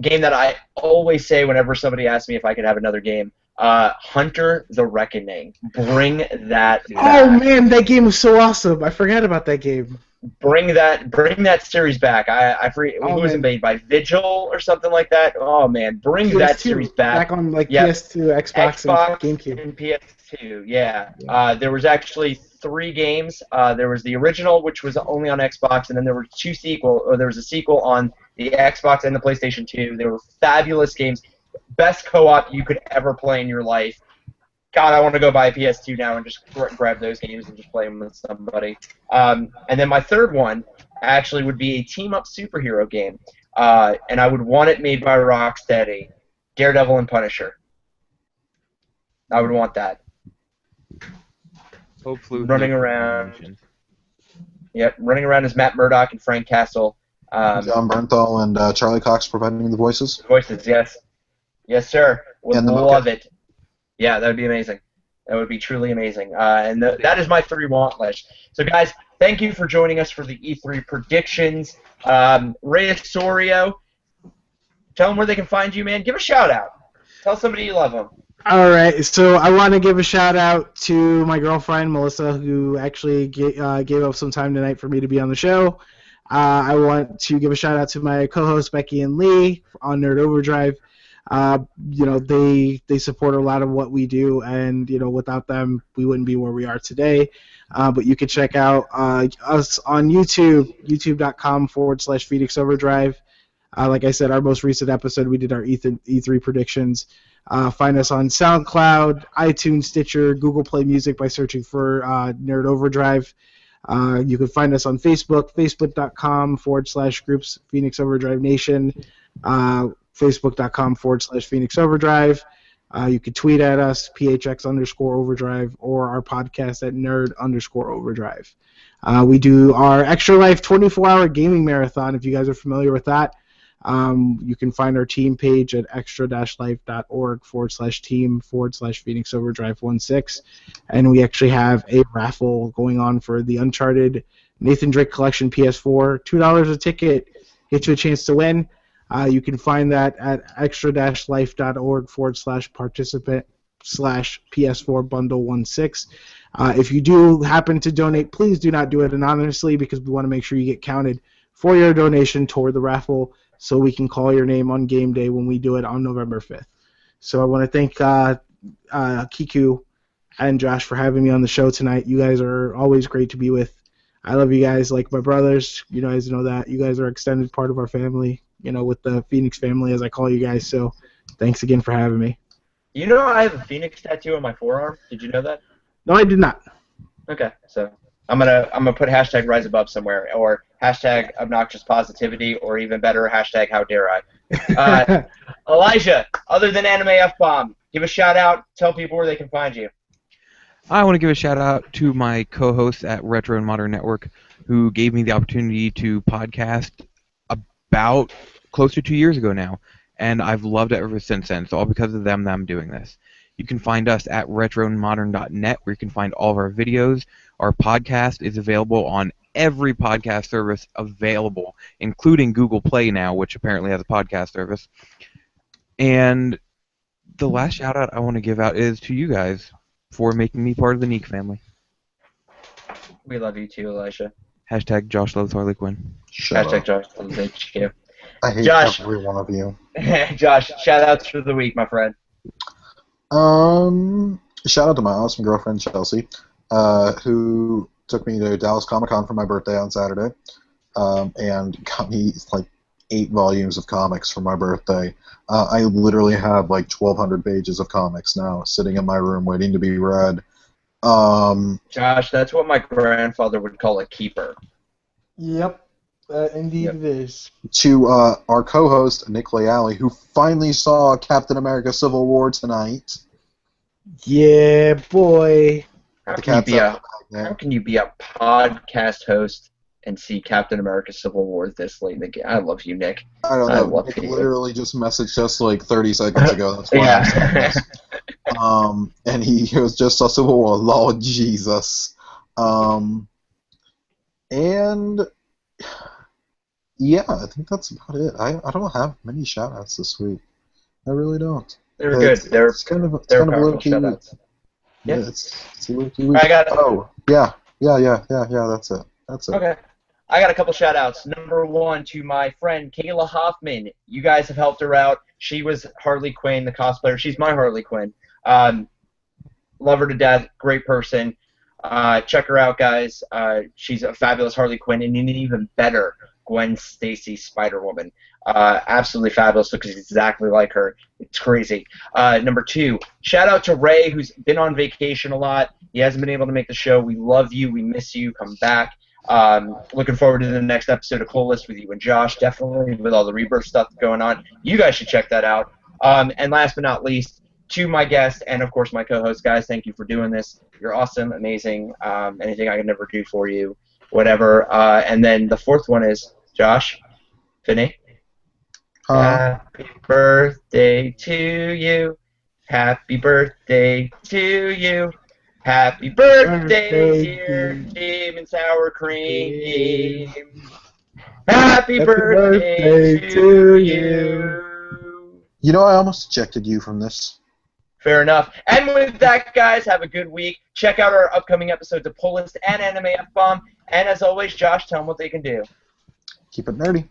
Game that I always say whenever somebody asks me if I could have another game, Hunter the Reckoning. Bring that back. Oh man, that game was so awesome. I forgot about that game. Bring that series back. I forget who was it made by Vigil or something like that. Oh man, bring PS2, that series back. Back on like PS2, Xbox, and GameCube. And PS2. Yeah. There was actually 3 games. There was the original, which was only on Xbox, and then there were 2 sequels. Or there was a sequel on the Xbox and the PlayStation 2. They were fabulous games. Best co-op you could ever play in your life. God, I want to go buy a PS2 now and just grab those games and just play them with somebody. And then my third one actually would be a team-up superhero game. And I would want it made by Rocksteady. Daredevil and Punisher. I would want that. Hopefully running around. Yep, running around as Matt Murdock and Frank Castle. John Bernthal and Charlie Cox providing the voices. Voices, yes. Yes, sir. Would love it. Yeah, that would be amazing. That would be truly amazing. And that is my 3 want list. So, guys, thank you for joining us for the E3 predictions. Ray Osorio, tell them where they can find you, man. Give a shout-out. Tell somebody you love them. All right, so I want to give a shout-out to my girlfriend, Melissa, who actually gave up some time tonight for me to be on the show. I want to give a shout-out to my co-hosts, Becky and Lee, on Nerd Overdrive. They support a lot of what we do, and without them we wouldn't be where we are today. But you can check out us on YouTube, youtube.com/Phoenix Overdrive. Like I said, our most recent episode we did our E3 predictions. Find us on SoundCloud, iTunes, Stitcher, Google Play Music by searching for Nerd Overdrive. You can find us on Facebook, facebook.com/groups Phoenix Overdrive Nation. Facebook.com/Phoenix Overdrive. You can tweet at us, PHX_Overdrive, or our podcast at Nerd_Overdrive. We do our Extra Life 24-hour gaming marathon, if you guys are familiar with that. You can find our team page at extra-life.org/team/Phoenix Overdrive 16. And we actually have a raffle going on for the Uncharted Nathan Drake Collection PS4. $2 a ticket gets you a chance to win. You can find that at extra-life.org/participant/PS4 bundle 16. If you do happen to donate, please do not do it anonymously, because we want to make sure you get counted for your donation toward the raffle, so we can call your name on game day when we do it on November 5th. So I want to thank Kiku and Josh for having me on the show tonight. You guys are always great to be with. I love you guys like my brothers. You guys know that. You guys are an extended part of our family, with the Phoenix family, as I call you guys. So thanks again for having me. I have a Phoenix tattoo on my forearm. Did you know that? No, I did not. Okay, so I'm gonna put #Rise Above somewhere, or #Obnoxious Positivity, or even better, #How Dare I. Elijah, other than Anime F-Bomb, give a shout out. Tell people where they can find you. I want to give a shout out to my co-hosts at Retro and Modern Network, who gave me the opportunity to podcast about close to 2 years ago now, and I've loved it ever since then. So all because of them that I'm doing this. You can find us at retroandmodern.net, where you can find all of our videos. Our podcast is available on every podcast service available, including Google Play now, which apparently has a podcast service. And the last shout out I want to give out is to you guys for making me part of the Neek family. We love you too, Elisha. #Josh loves Harley Quinn. Shut up. Josh loves HQ. I hate Josh. every one of you. Josh, shout outs for the week, my friend. Shout out to my awesome girlfriend Chelsea, who took me to Dallas Comic-Con for my birthday on Saturday, and got me like 8 volumes of comics for my birthday. I literally have like 1,200 pages of comics now sitting in my room waiting to be read. Josh, that's what my grandfather would call a keeper. Yep. Indeed it is. To our co-host, Nick Leali, who finally saw Captain America Civil War tonight. Yeah, boy. How can you be a podcast host and see Captain America Civil War this late in the game? I love you, Nick. I don't know. Nick literally just messaged us like 30 seconds ago. That's why I'm saying this. And he was just saw Civil War. Lord Jesus. And yeah, I think that's about it. I don't have many shout-outs this week. I really don't. They were good. It's kind of They're a powerful low-key. shoutouts. Yeah, Yeah. it's a low-key week. I got it. Oh, yeah, that's it. Okay. I got a couple shout-outs. Number one, to my friend Kayla Hoffman. You guys have helped her out. She was Harley Quinn, the cosplayer. She's my Harley Quinn. Love her to death. Great person. Check her out, guys. She's a fabulous Harley Quinn and an even better Gwen Stacy Spider-Woman. Absolutely fabulous. Looks exactly like her. It's crazy. Number two, shout out to Ray, who's been on vacation a lot. He hasn't been able to make the show. We love you. We miss you. Come back. Looking forward to the next episode of Cool List with you and Josh, definitely, with all the Rebirth stuff going on. You guys should check that out. And last but not least, to my guest and, of course, my co-host, guys, thank you for doing this. You're awesome, amazing, anything I can never do for you, whatever. And then the fourth one is, Josh, Finney. Happy birthday to you. Happy birthday to you. Happy birthday, dear Demon Sour Cream. Happy birthday to you. You know, I almost ejected you from this. Fair enough. And with that, guys, have a good week. Check out our upcoming episodes of Pull List and Anime F-Bomb. And as always, Josh, tell them what they can do. Keep it nerdy.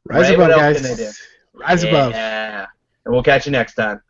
Rise above, guys. Rise above. Yeah. And we'll catch you next time.